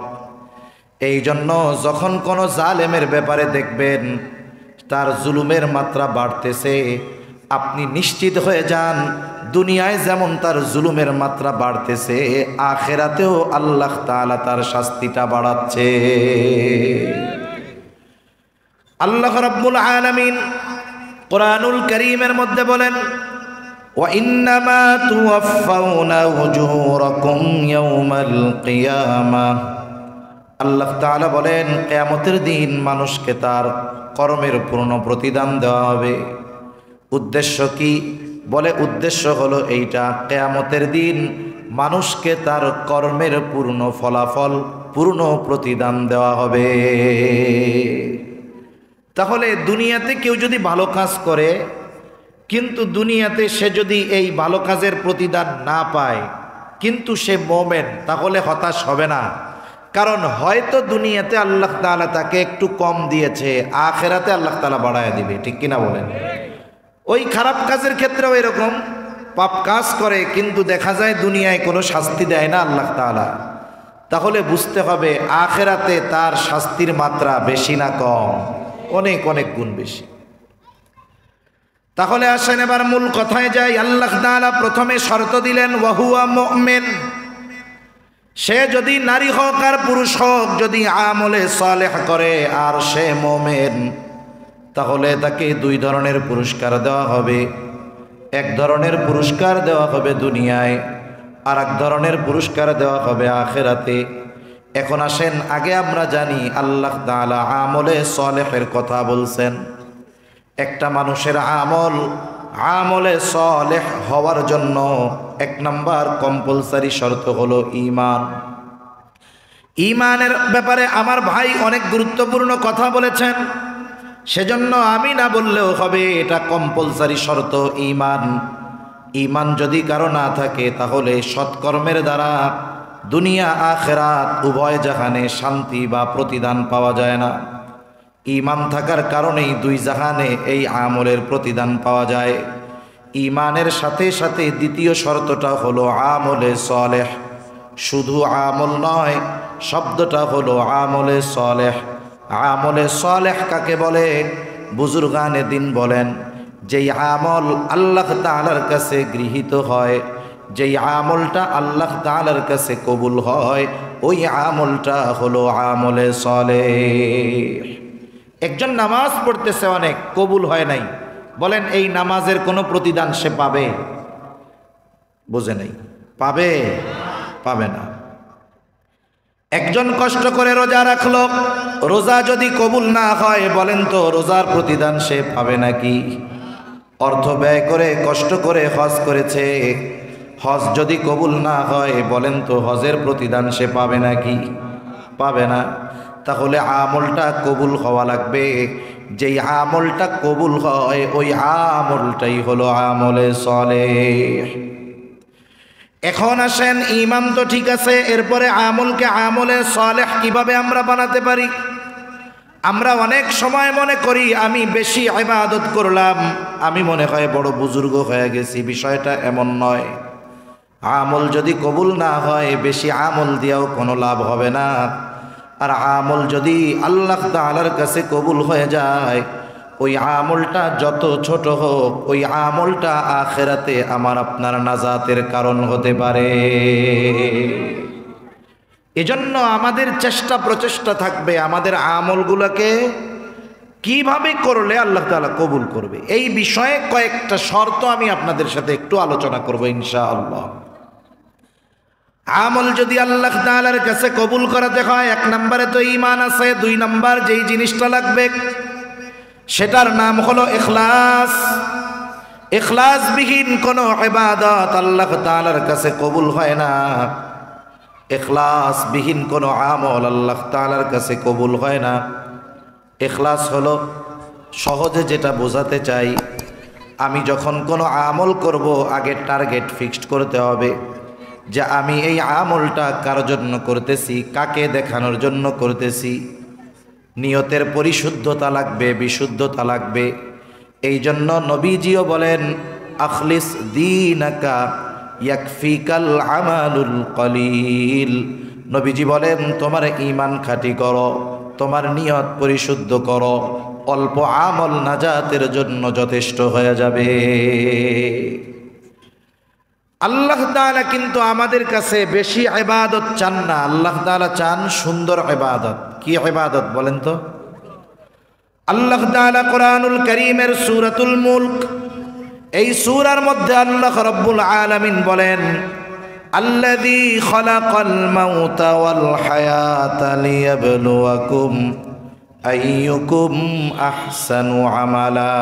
এই জন্য যখন কোনো জালেমের ব্যাপারে দেখবেন তার জুলুমের মাত্রা বাড়তেছে, আপনি নিশ্চিত হয়ে যান দুনিয়ায় যেমন তার জুলুমের মাত্রা বাড়তেছে, আখিরাতেও আল্লাহ তাআলা তার শাস্তিটা বাড়াচ্ছে। আল্লাহ রাব্বুল আলামিন কুরআনুল কারীমের মধ্যে বলেন, وَإِنَّمَا تُوَفَّوْنَ أُجُورَكُمْ يَوْمَ الْقِيَامَةِ। আল্লাহ তাআলা বলেন কিয়ামতের দিন মানুষকে তার কর্মের পূর্ণ প্রতিদান দেওয়া হবে। উদ্দেশ্য কি? বলে উদ্দেশ্য হলো এইটা, কিয়ামতের দিন মানুষকে তার কর্মের পূর্ণ ফলাফল, পূর্ণ প্রতিদান দেওয়া হবে। তাহলে দুনিয়াতে কেউ যদি ভালো কাজ করে, কিন্তু দুনিয়াতে সে যদি এই ভালো কাজের প্রতিদান না পায়, কিন্তু সে মুমিন, তাহলে হতাশ হবে না। কারণ হয়তো দুনিয়াতে আল্লাহ তাআলা তাকে একটু কম দিয়েছে, আখিরাতে আল্লাহ তাআলা বাড়ায় দিবে। ঠিক কিনা বলেন? ওই খারাপ কাজের ক্ষেত্রেও এরকম, পাপ কাজ করে কিন্তু দেখা যায় দুনিয়ায় কোনো শাস্তি দেয় না আল্লাহ তাআলা, তাহলে বুঝতে হবে আখিরাতে তার শাস্তির মাত্রা বেশি না কম? অনেক অনেক গুণ বেশি। তাহলে আসেন এবার মূল কথায় যাই। আল্লাহ তাআলা প্রথমে শর্ত দিলেন ওয়াহুয়া মুমিন। সে যদি নারী হোক আর পুরুষ হোক, যদি আমলে সালেহ করে আর সে মুমিন, তাহলে তাকে 2 ধরনের পুরস্কার দেওয়া হবে। এক ধরনের পুরস্কার দেওয়া হবে দুনিয়ায়, আর এক ধরনের পুরস্কার দেওয়া হবে আখিরাতে। এখন আসেন আগে আমরা জানি আল্লাহ তাআলা আমলে সালেহের কথা বলছেন। একটা মানুষের আমলে সালেহ হওয়ার জন্য 1 নাম্বার কম্পালসারি শর্ত হলো ঈমান। ঈমানের ব্যাপারে আমার ভাই অনেক গুরুত্বপূর্ণ কথা বলেছেন, সেজন্য আমি না বললেও হবে, এটা কম্পালসারি শর্ত ঈমান। ঈমান যদি কারো না থাকে তাহলে সৎকর্মের দ্বারা দুনিয়া আখিরাত উভয় জাহানে শান্তি বা প্রতিদান পাওয়া যায় না। ঈমান থাকার কারণেই 2 জাহানে এই আমলের প্রতিদান পাওয়া যায়। ঈমানের সাথে সাথে দ্বিতীয় শর্তটা হলো আমলে সালেহ। শুধু আমল নয়, শব্দটা হলো আমলে সালেহ। আমলে সালেহ কাকে বলে? বুজুর্গানে দিন বলেন, যেই আমল আল্লাহ তাআলার কাছে গৃহীত হয়, যেই আমলটা আল্লাহ তাআলার কাছে কবুল হয়, ওই আমলটা হলো আমলে সালেহ। একজন নামাজ পড়তেছে অনেক, কবুল হয় নাই, বলেন এই নামাজের কোনো প্রতিদান সে পাবে? বোঝে নাই, পাবে? পাবে না। একজন কষ্ট করে রোজা রাখলো, রোজা যদি কবুল না হয় বলেন তো রোজার প্রতিদান সে পাবে নাকি? অর্থ ব্যয় করে কষ্ট করে হজ করেছে, হজ যদি কবুল না হয় বলেন তো হজের প্রতিদান সে পাবে নাকি? পাবে না। তাহলে আমলটা কবুল হওয়া লাগবে, যেই আমলটা কবুল হয় ওই আমলটাই হলো আমলে সালেহ। এখন আসেন, ইমান তো ঠিক আছে, এরপরে আমলকে আমলে সালেহ কিভাবে আমরা বানাতে পারি? আমরা অনেক সময় মনে করি আমি বেশি ইবাদত করলাম, আমি মনে হয় বড় বুজুর্গ হয়ে গেছি। বিষয়টা এমন নয়। আমল যদি কবুল না হয় বেশি আমল দিয়েও কোনো লাভ হবে না। আর আমল যদি আল্লাহ তাআলার কাছে কবুল হয়ে যায়, ওই আমলটা যত ছোট হোক ওই আমলটা আখিরাতে আমার আপনার নাজাতের কারণ হতে পারে। এজন্য আমাদের চেষ্টা প্রচেষ্টা থাকবে আমাদের আমলগুলোকে কিভাবে করলে আল্লাহ তাআলা কবুল করবে। এই বিষয়ে কয়েকটা শর্ত আমি আপনাদের সাথে একটু আলোচনা করব ইনশাআল্লাহ। আমল যদি আল্লাহ তাআলার কাছে কবুল করাতে হয়, এক নম্বরে তো ঈমান আছে, দুই নম্বর যেই জিনিসটা লাগবে সেটার নাম হলো ইখলাস। ইখলাসবিহীন কোনো ইবাদত আল্লাহ তাআলার কাছে কবুল হয় না। ইখলাসবিহীন কোনো আমল আল্লাহ তাআলার কাছে কবুল হয় না। ইখলাস হলো, সহজে যেটা বোঝাতে চাই, আমি যখন কোনো আমল করব আগে টার্গেট ফিক্সড করতে হবে যে আমি এই আমলটা কার জন্য করতেছি, কাকে দেখানোর জন্য করতেছি। নিয়তের পরিশুদ্ধতা লাগবে, বিশুদ্ধতা লাগবে। এই জন্য নবীজিও বলেন আখলিস দীনাকা ইয়াকফিকাল আমালুল কলিল। নবীজি বলেন তোমার ঈমান খাঁটি করো, তোমার নিয়ত পরিশুদ্ধ করো, অল্প আমল নাজাতের জন্য যথেষ্ট হয়ে যাবে। আল্লাহ তাআলা কিন্তু আমাদের কাছে বেশি ইবাদত চান না, আল্লাহ তাআলা চান সুন্দর ইবাদত। কি ইবাদত বলেন তো? আল্লাহ তাআলা কোরআনুল কারীমের সূরাতুল মুলক, এই সূরার মধ্যে আল্লাহ রাব্বুল আলামিন বলেন আল্লাযী খালাকাল মাউতা ওয়াল হায়াতা লিয়াবলুয়াকুম আইয়ুকুম আহসানু আমালা।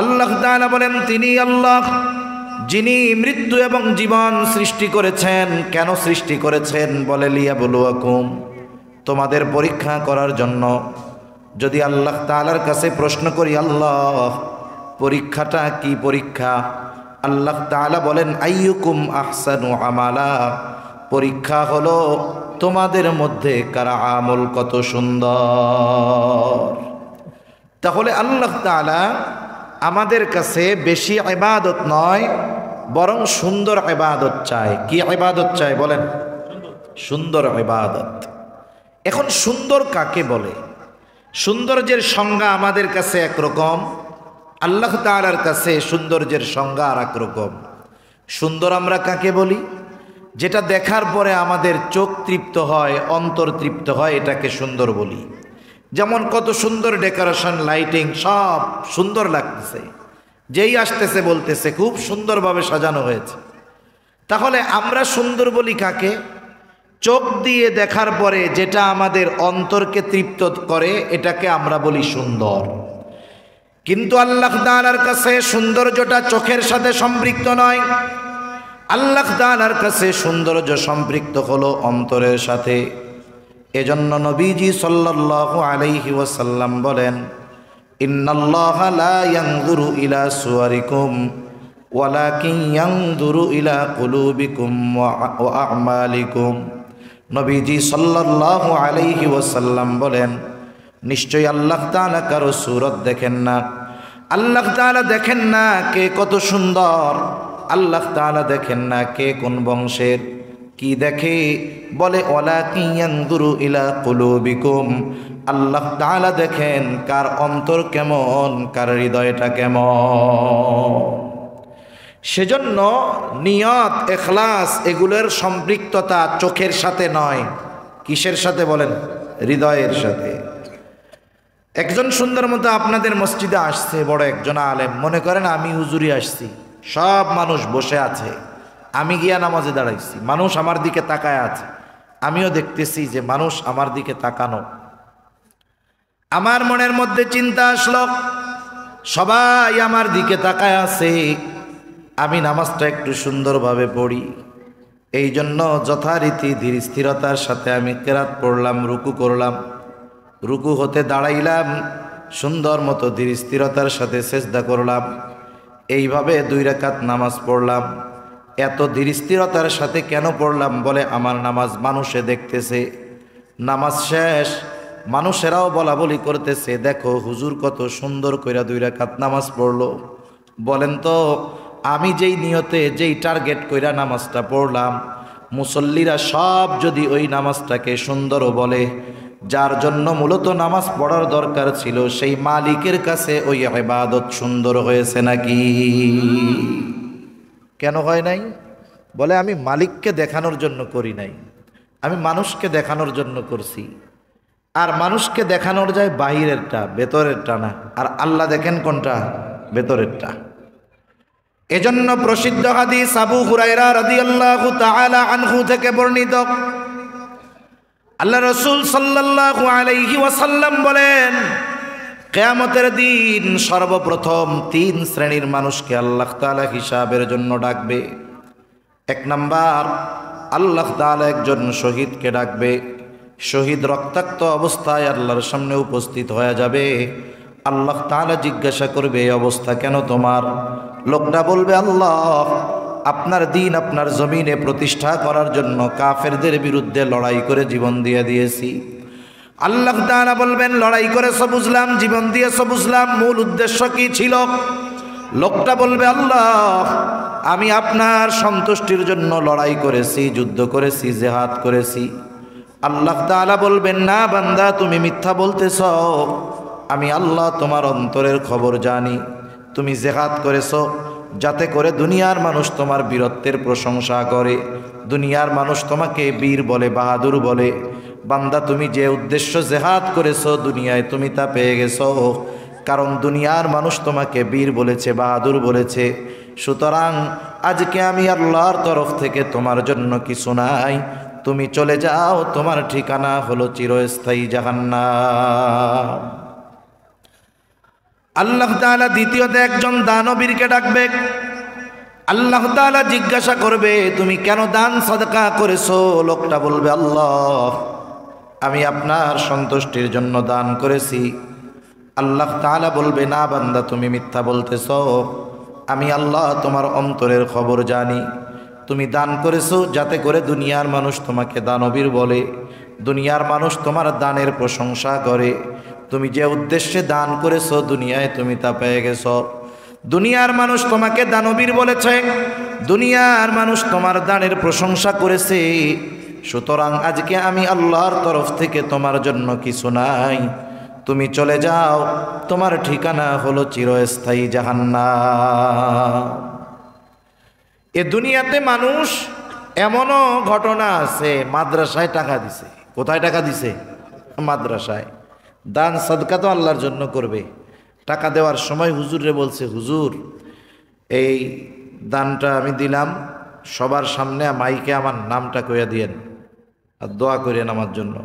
আল্লাহ তাআলা বলেন তিনি আল্লাহ যিনি মৃত্যু এবং জীবন সৃষ্টি করেছেন। কেন সৃষ্টি করেছেন? বলে লিয়াবলুয়াকুম, তোমাদের পরীক্ষা করার জন্য। যদি আল্লাহ তাআলার কাছে প্রশ্ন করি আল্লাহ পরীক্ষাটা কি পরীক্ষা, আল্লাহ তাআলা বলেন আইয়ুকুম আহসানু আমালা, পরীক্ষা হলো তোমাদের মধ্যে কার আমল কত সুন্দর। তাহলে আল্লাহ তাআলা আমাদের কাছে বেশি ইবাদত নয় বরং সুন্দর ইবাদত চায়। কি ইবাদত চায় বলেন? সুন্দর ইবাদত। এখন সুন্দর কাকে বলে? সৌন্দর্যের সংজ্ঞা আমাদের কাছে একরকম, আল্লাহ তাআলার কাছে সৌন্দর্যের সংজ্ঞা আর একরকম। সুন্দর আমরা কাকে বলি? যেটা দেখার পরে আমাদের চোখ তৃপ্ত হয়, অন্তর তৃপ্ত হয়, এটাকে সুন্দর বলি। যেমন কত সুন্দর ডেকোরেশন, লাইটিং, সব সুন্দর লাগতেছে, যেই আসতেছে বলতেছে খুব সুন্দরভাবে সাজানো হয়েছে। তাহলে আমরা সুন্দর বলি কাকে? চোখ দিয়ে দেখার পরে যেটা আমাদের অন্তরকে তৃপ্ত করে এটাকে আমরা বলি সুন্দর। কিন্তু আল্লাহ তাআলার কাছে সৌন্দর্যটা চোখের সাথে সম্পৃক্ত নয়, আল্লাহ তাআলার কাছে সৌন্দর্য সম্পৃক্ত হলো অন্তরের সাথে। এজন্য নবীজি সাল্লাল্লাহু আলাইহি ওয়াসাল্লাম বলেন ইন্নাল্লাহা লা ইয়ানজুরু ইলা সুওয়ারিকুম ওয়ালাকিন ইয়ানজুরু ইলা কুলুবিকুম ওয়া আমালিকুম। নবীজি সাল্লাল্লাহু আলাইহি ওয়াসাল্লাম বলেন নিশ্চয়ই আল্লাহ তাআলা কারো সূরত দেখেন না, আল্লাহ তাআলা দেখেন না কে কত সুন্দর, আল্লাহ তাআলা দেখেন না কে কোন বংশের। কি দেখে? বলে ওয়ালাকিন ইয়ানজুরু ইলা কুলুবিকুম, আল্লাহ তাআলা দেখেন কার অন্তর কেমন, কার হৃদয়টা কেমন। সেজন্য নিয়ত, ইখলাস এগুলোর সম্পৃক্ততা চোখের সাথে নয়। কিসের সাথে বলেন? হৃদয়ের সাথে। একজন সুন্দর মতো আপনাদের মসজিদে আসছে, বড় একজন আলেম, মনে করেন আমি হুজুরি আসছি, সব মানুষ বসে আছে, আমি গিয়া নামাজে দাঁড়াইছি, মানুষ আমার দিকে তাকায় আছে, আমিও দেখতেছি যে মানুষ আমার দিকে তাকানো। আমার মনের মধ্যে চিন্তা আসলো, সবাই আমার দিকে তাকায় আছে, আমি নামাজটা একটু সুন্দরভাবে পড়ি। এই জন্য যথারীতি ধীর স্থিরতার সাথে আমি কেরাত পড়লাম, রুকু করলাম, রুকু হতে দাঁড়াইলাম, সুন্দর মতো ধীর স্থিরতার সাথে সেজদা করলাম। এইভাবে 2 রাকাত নামাজ পড়লাম। এত ধীর স্থিরতার সাথে কেন পড়লাম? বলে আমার নামাজ মানুষে দেখতেছে। নামাজ শেষ, মানুষেরাও বলা বলি করতেছে, দেখো হুজুর কত সুন্দর কইরা 2 রাকাত নামাজ পড়লো। বলেন তো, আমি যেই নিয়তে যেই টার্গেট কইরা নামাজটা পড়লাম, মুসল্লিরা সব যদি ওই নামাজটাকে সুন্দরও বলে, যার জন্য মূলত নামাজ পড়ার দরকার ছিল, সেই মালিকের কাছে ওই ইবাদত সুন্দর হয়েছে নাকি? কেন হয় নাই? বলে আমি মালিককে দেখানোর জন্য করি নাই, আমি মানুষকে দেখানোর জন্য করছি। আর মানুষকে দেখানোর যায় বাহিরেরটা, ভেতরেরটা না। আর আল্লাহ দেখেন কোনটা? ভেতরেরটা। এজন্য প্রসিদ্ধ হাদিস আবু হুরায়রা রাদিয়াল্লাহু তাআলা আনহু থেকে বর্ণিত, আল্লাহ রাসূল সাল্লাল্লাহু আলাইহি ওয়াসাল্লাম বলেন, কিয়ামতের দিন সর্বপ্রথম 3 শ্রেণীর মানুষকে আল্লাহ তাআলা হিসাবের জন্য ডাকবে। 1 নাম্বার, আল্লাহ তাআলা একজন শহীদকে ডাকবে। শহীদ রক্তাক্ত অবস্থায় আল্লাহর সামনে উপস্থিত হয়ে যাবে। আল্লাহ তাআলা জিজ্ঞাসা করবে, এই অবস্থা কেন তোমার? লোকটা বলবে, আল্লাহ, আপনার দিন আপনার জমিনে প্রতিষ্ঠা করার জন্য কাফেরদের বিরুদ্ধে লড়াই করে জীবন দিয়ে দিয়েছি। আল্লাহ তাআলা বলবেন, লড়াই করেছ বুঝলাম, জীবন দিয়েছ বুঝলাম, মূল উদ্দেশ্য কি ছিল? লোকটা বলবে, আল্লাহ, আমি আপনার সন্তুষ্টির জন্য লড়াই করেছি, যুদ্ধ করেছি, জিহাদ করেছি। আল্লাহ তাআলা বলবেন, না বান্দা, তুমি মিথ্যা বলতেছ। আমি আল্লাহ তোমার অন্তরের খবর জানি। তুমি জিহাদ করেছো যাতে করে দুনিয়ার মানুষ তোমার বীরত্বের প্রশংসা করে, দুনিয়ার মানুষ তোমাকে বীর বলে, বাহাদুর বলে। বান্দা, তুমি যে উদ্দেশ্য জিহাদ করেছো, দুনিয়ায় তুমি তা পেয়ে গেছো, কারণ দুনিয়ার মানুষ তোমাকে বীর বলেছে, বাহাদুর বলেছে। সুতরাং আজকে আমি আল্লাহর তরফ থেকে তোমার জন্য কিছু নাই, তুমি চলে যাও, তোমার ঠিকানা হলো চিরস্থায়ী জাহান্নাম। আল্লাহ তাআলা দ্বিতীয়তে একজন দানবীরকে ডাকবে। আল্লাহ তাআলা জিজ্ঞাসা করবে, তুমি কেন দান সাদকা করেছো? লোকটা বলবে, আল্লাহ, আমি আপনার সন্তুষ্টির জন্য দান করেছি। আল্লাহ তাআলা বলবে, না বান্দা, তুমি মিথ্যা বলতেছ। আমি আল্লাহ তোমার অন্তরের খবর জানি। তুমি দান করেছো যাতে করে দুনিয়ার মানুষ তোমাকে দানবীর বলে, দুনিয়ার মানুষ তোমার দানের প্রশংসা করে। তুমি যে উদ্দেশ্যে দান করেছো, দুনিয়ায় তুমি তা পেয়ে গেছো। দুনিয়ার মানুষ তোমাকে দানবীর বলেছে, দুনিয়ার মানুষ তোমার দানের প্রশংসা করেছে। সুতরাং আজকে আমি আল্লাহর তরফ থেকে তোমার জন্য কিছু নাই, তুমি চলে যাও, তোমার ঠিকানা হলো চিরস্থায়ী জাহান্নাম। এ দুনিয়াতে মানুষ, এমনও ঘটনা আছে, মাদ্রাসায় টাকা দিছে। কোথায় টাকা দিছে? মাদ্রাসায়। দান সাদকা তো আল্লাহর জন্য করবে। টাকা দেওয়ার সময় হুজুরে বলছে, হুজুর, এই দানটা আমি দিলাম, সবার সামনে মাইকে আমার নামটা কইয়া দিয়েন আর দোয়া করেন আমার জন্য।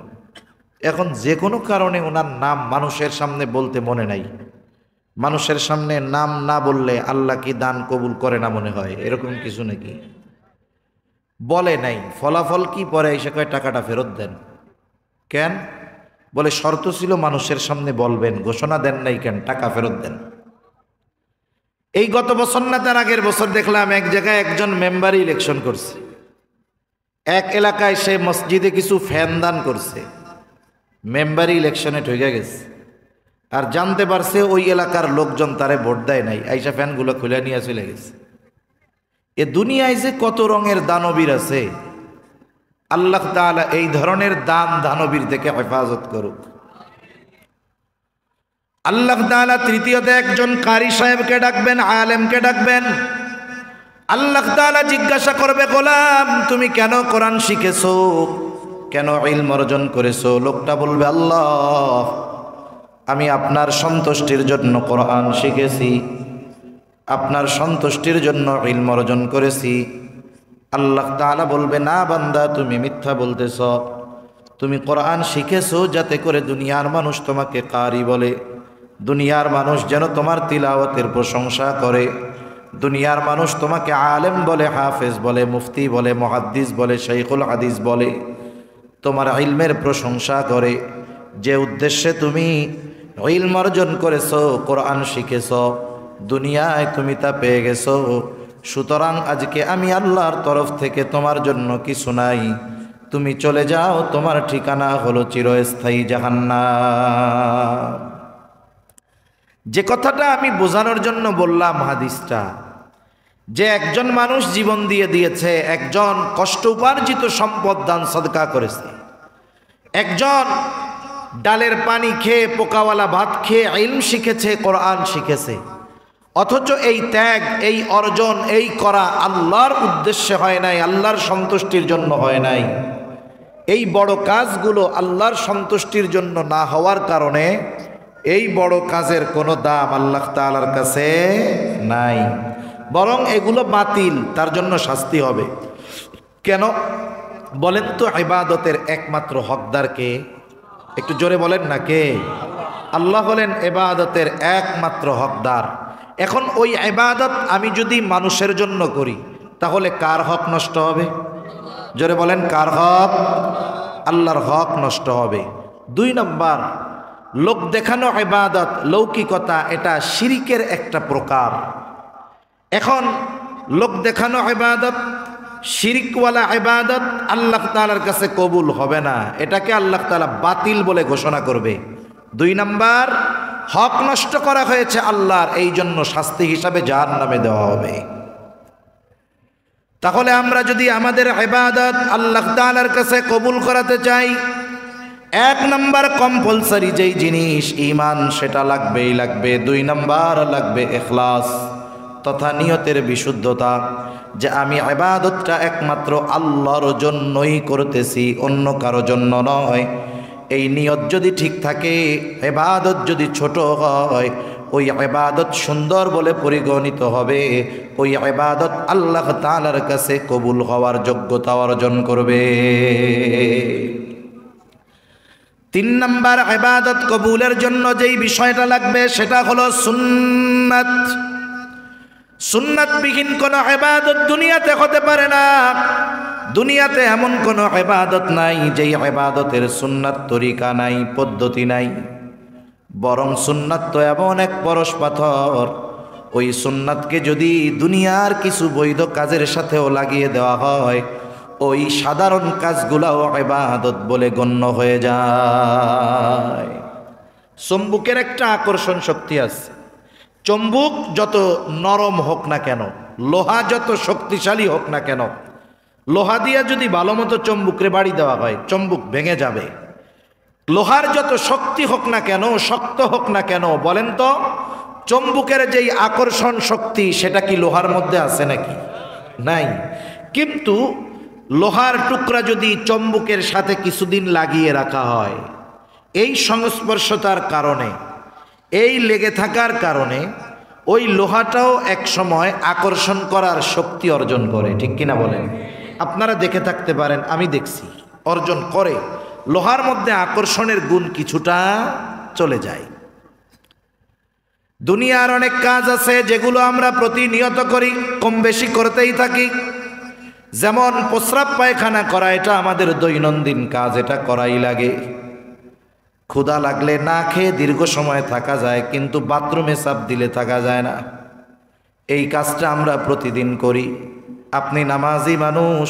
এখন যে কোনো কারণে ওনার নাম মানুষের সামনে বলতে মনে নাই। মানুষের সামনে নাম না বললে আল্লাহ কি দান কবুল করে না মনে হয়? এরকম কিছু নাকি? বলে নাই, ফলাফল কি? পরে এসে কয় টাকাটা ফেরত দেন। কেন? বলে শর্ত ছিল মানুষের সামনে বলবেন, ঘোষণা দেন নাই কেন, টাকা ফেরত দেন। এই গত বছর না তার আগের বছর দেখলাম এক জায়গায় একজন মেম্বার ইলেকশন করছে। এক এলাকায় সে মসজিদে কিছু ফ্যান দান করছে, মেম্বারি ইলেকশনে ঠকে গেছে। আর জানতে পারছে ওই এলাকার লোকজন তারে ভোট দেয় নাই, আইসা ফ্যানগুলো খুলে নিয়ে চলে গেছে। এ দুনিয়ায় যে কত রঙের দানবীর আছে, আল্লাহ তাআলা এই ধরনের দানবীর থেকে হেফাজত করুক। আল্লাহ তাআলা তৃতীয়তে একজন কারি সাহেবকে ডাকবেন, আলেমকে ডাকবেন। আল্লাহ তাআলা জিজ্ঞাসা করবে, গোলাম, তুমি কেন কোরআন শিখেছো, কেন ইলম অর্জন করেছো? লোকটা বলবে, আল্লাহ, আমি আপনার সন্তুষ্টির জন্য কোরআন শিখেছি, আপনার সন্তুষ্টির জন্য ইলম অর্জন করেছি। আল্লাহ তাআলা বলবে, না বান্দা, তুমি মিথ্যা বলতেছ। তুমি কোরআন শিখেছো যাতে করে দুনিয়ার মানুষ তোমাকে কারি বলে, দুনিয়ার মানুষ যেন তোমার তিলাওয়াতের প্রশংসা করে, দুনিয়ার মানুষ তোমাকে আলেম বলে, হাফেজ বলে, মুফতি বলে, মুহাদ্দিস বলে, শাইখুল হাদিস বলে, তোমার ইলমের প্রশংসা করে। যে উদ্দেশ্যে তুমি ইলম অর্জন করেছো, কোরআন শিখেছো, দুনিয়ায় তুমি তা পেয়ে গেছো। সুতরাং আজকে আমি আল্লাহর তরফ থেকে তোমার জন্য কিছু নাই, তুমি চলে যাও, তোমার ঠিকানা হলো চিরস্থায়ী জাহান্নাম। যে কথাটা আমি বোঝানোর জন্য বললাম হাদিসটা, যে একজন মানুষ জীবন দিয়ে দিয়েছে, একজন কষ্ট উপার্জিত সম্পদ দান সদকা করেছে, একজন ডালের পানি খেয়ে, পোকাওয়ালা ভাত খেয়ে ইলম শিখেছে, কোরআন শিখেছে, অথচ এই ত্যাগ, এই অর্জন, এই করা আল্লাহর উদ্দেশ্যে হয় নাই, আল্লাহর সন্তুষ্টির জন্য হয় নাই। এই বড় কাজগুলো আল্লাহর সন্তুষ্টির জন্য না হওয়ার কারণে এই বড় কাজের কোনো দাম আল্লাহ তাআলার কাছে নাই, বরং এগুলো বাতিল, তার জন্য শাস্তি হবে। কেন বলেন তো? ইবাদতের একমাত্র হকদার কে? একটু জোরে বলেন না, কে? আল্লাহ হলেন ইবাদতের একমাত্র হকদার। এখন ওই ইবাদত আমি যদি মানুষের জন্য করি, তাহলে কার হক নষ্ট হবে? জোরে বলেন, কার হক? আল্লাহর হক নষ্ট হবে। 2 নম্বর, লোক দেখানো ইবাদত, লৌকিকতা, এটা শিরিকের একটা প্রকার। এখন লোক দেখানো ইবাদত, শিরিকওয়ালা ইবাদত আল্লাহ তাআলার কাছে কবুল হবে না, এটাকে আল্লাহ তাআলা বাতিল বলে ঘোষণা করবে। 2 নম্বর, হক নষ্ট করা হয়েছে আল্লাহর, এই জন্য শাস্তি হিসাবে জাহান্নামে দেওয়া হবে। তাহলে আমরা যদি আমাদের ইবাদত আল্লাহ তাআলার কাছে কবুল করাতে চাই, 1 নম্বর কম্পালসারি যেই জিনিস, ঈমান, সেটা লাগবেই লাগবে। 2 নম্বর লাগবে ইখলাস তথা নিয়তের বিশুদ্ধতা, যে আমি ইবাদতটা একমাত্র আল্লাহর জন্যই করতেছি, অন্য কারো জন্য নয়। এই নিয়ত যদি ঠিক থাকে, ইবাদত যদি ছোট হয়, ওই ইবাদত সুন্দর বলে পরিগণিত হবে, ওই ইবাদত আল্লাহ তাআলার কাছে কবুল হওয়ার যোগ্যতা অর্জন করবে। 3 নম্বর, ইবাদত কবুলের জন্য যেই বিষয়টা লাগবে সেটা হলো সুন্নাত। সুন্নাতবিহীন কোনো ইবাদত দুনিয়াতে হতে পারে না। দুনিয়াতে এমন কোনো ইবাদত নাই যেই ইবাদতের সুন্নাত তরিকা নাই, পদ্ধতি নাই। বরং সুন্নাত তো এমন এক পরশ পাথর, ওই সুন্নাতকে যদি দুনিয়ার কিছু বৈধ কাজের সাথেও লাগিয়ে দেওয়া হয়, ওই সাধারণ কাজগুলাও ইবাদত বলে গণ্য হয়ে যায়। চুম্বুকের একটা আকর্ষণ শক্তি আছে। চুম্বুক যত নরম হোক না কেন, লোহা যত শক্তিশালী হোক না কেন, লোহা দিয়া যদি ভালো মতো চুম্বুকরে বাড়ি দেওয়া হয়, চুম্বুক ভেঙে যাবে। লোহার যত শক্তি হোক না কেন, শক্ত হোক না কেন, বলেন তো চুম্বুকের যেই আকর্ষণ শক্তি, সেটা কি লোহার মধ্যে আছে নাকি? নাই। কিন্তু লোহার টুকরা যদি চুম্বুকের সাথে কিছুদিন লাগিয়ে রাখা হয়, এই সংস্পর্শতার কারণে, এই লেগে থাকার কারণে ওই লোহাটাও এক সময় আকর্ষণ করার শক্তি অর্জন করে, ঠিক কিনা বলেন? আপনারা দেখে থাকতে পারেন, আমি দেখছি অর্জন করে। লোহার মধ্যে আকর্ষণের গুণ কিছুটা চলে যায়। দুনিয়ার অনেক কাজ আছে যেগুলো আমরা প্রতিনিয়ত করি, কম বেশি করতেই থাকি। যেমন প্রস্রাব পায়খানা করা, এটা আমাদের দৈনন্দিন কাজ, এটা করাই লাগে। ক্ষুধা লাগলে না খেয়ে দীর্ঘ সময় থাকা যায়, কিন্তু বাথরুমে চাপ দিলে থাকা যায় না। এই কাজটা আমরা প্রতিদিন করি। আপনি নামাজি মানুষ,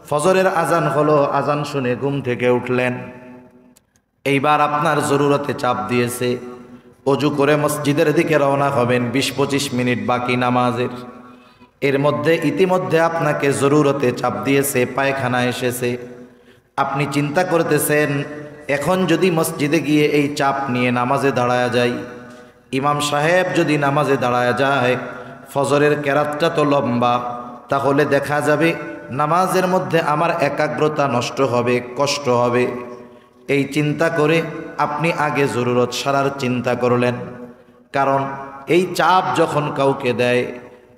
ফজরের আজান হলো, আজান শুনে ঘুম থেকে উঠলেন, এইবার আপনার জরুরতে চাপ দিয়েছে, অজু করে মসজিদের দিকে রওনা হবেন, 20-25 মিনিট বাকি নামাজের। এর মধ্যে ইতিমধ্যে আপনাকে জরুরতে চাপ দিয়েছে, পায়খানা এসেছে। আপনি চিন্তা করতেছেন, এখন যদি মসজিদে গিয়ে এই চাপ নিয়ে নামাজে দাঁড়ায়া যাই, ইমাম সাহেব যদি নামাজে দাঁড়ায়া যায়, ফজরের কেরাতটা তো লম্বা, তাহলে দেখা যাবে নামাজের মধ্যে আমার একাগ্রতা নষ্ট হবে, কষ্ট হবে। এই চিন্তা করে আপনি আগে জরুরত সারার চিন্তা করলেন। কারণ এই চাপ যখন কাউকে দেয়,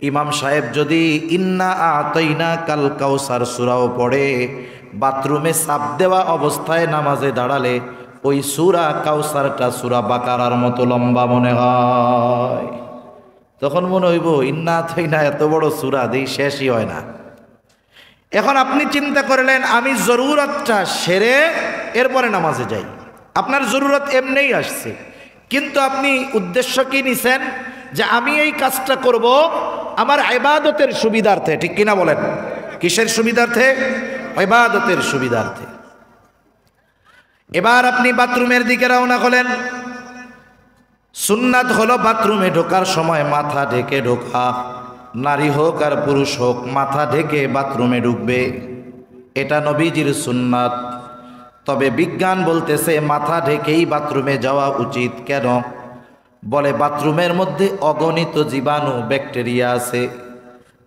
ইমাম সাহেব যদি ইন্না আতাইনা কাল কাউসার সূরাও পড়ে, বাথরুমে চাপ দেওয়া অবস্থায় নামাজে দাঁড়ালে ওই সূরা কাউসারটা সূরা বাকারার মতো লম্বা মনে হয়। তখন মনে হইব ইন্না আতাইনা এত বড় সূরা দেই শেষই হয় না। এখন আপনি চিন্তা করলেন আমি জরুরতটা সেরে এরপরে নামাজে যাই। আপনার জরুরত এমনিই আসছে, কিন্তু আপনি উদ্দেশ্য কি নিছেন যে আমি এই কাজটা করব আমার ইবাদতের সুবিধার্থে, ঠিক কিনা বলেন? কিসের সুবিধার্থে? ইবাদতের সুবিধার্থে। এবার আপনি বাথরুমের দিকে রওনা হলেন। সুন্নাত হলো বাথরুমে ঢোকার সময় মাথা ঢেকে ঢোকা। নারী হোক আর পুরুষ হোক মাথা ঢেকে বাথরুমে ঢুকবে, এটা নবীজির সুন্নাত। তবে বিজ্ঞান বলতেছে মাথা ঢেকেই বাথরুমে যাওয়া উচিত। কেন? বলে বাথরুমের মধ্যে অগণিত জীবাণু ব্যাকটেরিয়া আছে।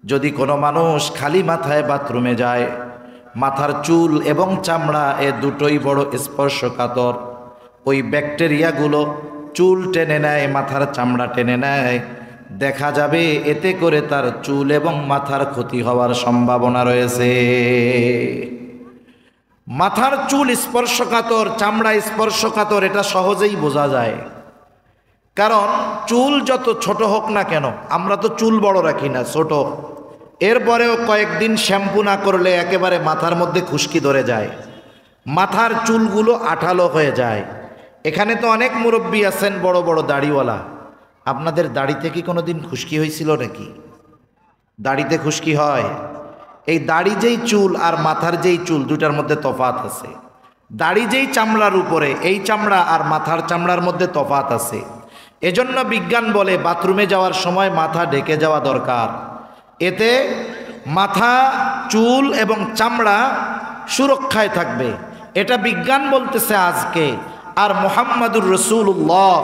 যদি কোনো মানুষ খালি মাথায় বাথরুমে যায়, মাথার চুল এবং চামড়া এ দুটোই বড় স্পর্শকাতর। ওই ব্যাকটেরিয়াগুলো চুল টেনে নেয়, মাথার চামড়া টেনে নেয়, দেখা যাবে এতে করে তার চুল এবং মাথার ক্ষতি হওয়ার সম্ভাবনা রয়েছে। মাথার চুল স্পর্শকাতর, চামড়া স্পর্শকাতর, এটা সহজেই বোঝা যায়। কারণ চুল যত ছোট হোক না কেন, আমরা তো চুল বড় রাখি না, ছোট, এরপরেও কয়েকদিন শ্যাম্পু না করলে একেবারে মাথার মধ্যে খুশকি ধরে যায়, মাথার চুলগুলো আঠালো হয়ে যায়। এখানে তো অনেক মুরব্বী আছেন বড় বড় দাড়িওয়ালা, আপনাদের দাড়িতে কি কোনো দিন খুশকি হয়েছিল নাকি? দাড়িতে খুশকি হয়? এই দাড়ি যেই চুল আর মাথার যেই চুল দুটার মধ্যে তফাৎ আছে। দাড়ি যেই চামড়ার উপরে, এই চামড়া আর মাথার চামড়ার মধ্যে তফাৎ আছে। এজন্য বিজ্ঞান বলে বাথরুমে যাওয়ার সময় মাথা ঢেকে যাওয়া দরকার। এতে মাথা, চুল এবং চামড়া সুরক্ষায় থাকবে, এটা বিজ্ঞান বলতেছে আজকে। আর মুহাম্মাদুর রাসূলুল্লাহ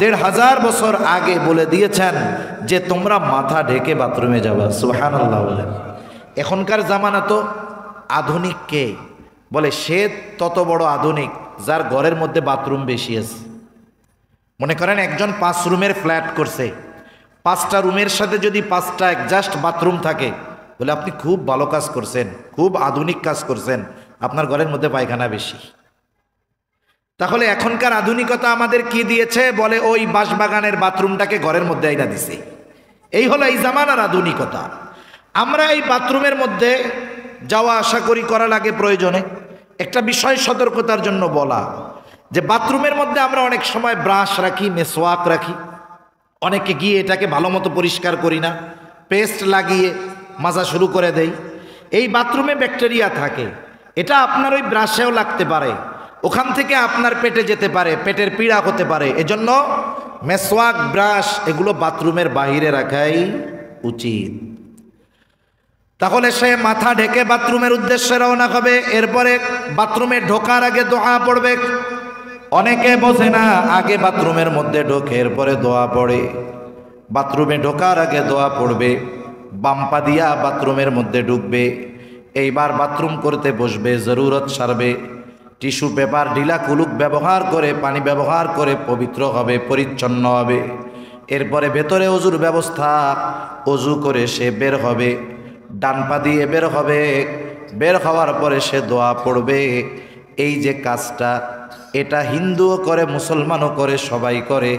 ১৫০০ বছর আগে বলে দিয়েছেন যে তোমরা মাথা ঢেকে বাথরুমে যাবা। সুবহানাল্লাহ বলেন। এখনকার জামানা তো আধুনিক। কে বলে? সে তত বড় আধুনিক যার ঘরের মধ্যে বাথরুম বেশি আছে। মনে করেন একজন 5 রুমের ফ্ল্যাট করছে, 5টা রুমের সাথে যদি 5টা অ্যাডজাস্ট বাথরুম থাকে, বলে আপনি খুব ভালো কাজ করছেন, খুব আধুনিক কাজ করছেন, আপনার ঘরের মধ্যে পায়খানা বেশি। তাহলে এখনকার আধুনিকতা আমাদের কি দিয়েছে? বলে ওই বাঁশবাগানের বাথরুমটাকে ঘরের মধ্যে আইনা দিছে। এই হলো এই জামানার আধুনিকতা। আমরা এই বাথরুমের মধ্যে যাওয়া আসা করা লাগে প্রয়োজনে। একটা বিষয় সতর্কতার জন্য বলা, যে বাথরুমের মধ্যে আমরা অনেক সময় ব্রাশ রাখি, মেসওয়াক রাখি, অনেকে গিয়ে এটাকে ভালো মতো পরিষ্কার করি না, পেস্ট লাগিয়ে মাজা শুরু করে দেই। এই বাথরুমে ব্যাকটেরিয়া থাকে, এটা আপনার ওই ব্রাশেও লাগতে পারে, ওখান থেকে আপনার পেটে যেতে পারে, পেটের পীড়া হতে পারে। এজন্য মেসওয়াক, ব্রাশ এগুলো বাথরুমের বাহিরে রাখাই উচিত। তাহলে সে মাথা ঢেকে বাথরুমের উদ্দেশ্যে রওনা হবে। এরপরে বাথরুমে ঢোকার আগে দোয়া পড়বে। অনেকে বোঝে না, আগে বাথরুমের মধ্যে ঢোকে এরপরে দোয়া পড়ে। বাথরুমে ঢোকার আগে দোয়া পড়বে, বাম পা দিয়া বাথরুমের মধ্যে ঢুকবে, এইবার বাথরুম করতে বসবে, জরুরত সারবে, টিস্যু পেপার ঢিলা কুলুক ব্যবহার করে, পানি ব্যবহার করে পবিত্র হবে, পরিচ্ছন্ন হবে। এরপরে ভেতরে অজুর ব্যবস্থা, অজু করে সে বের হবে, ডান পা দিয়ে বের হবে। বের হওয়ার পরে সে দোয়া পড়বে। এই যে কাজটা, এটা হিন্দুও করে, মুসলমানও করে, সবাই করে।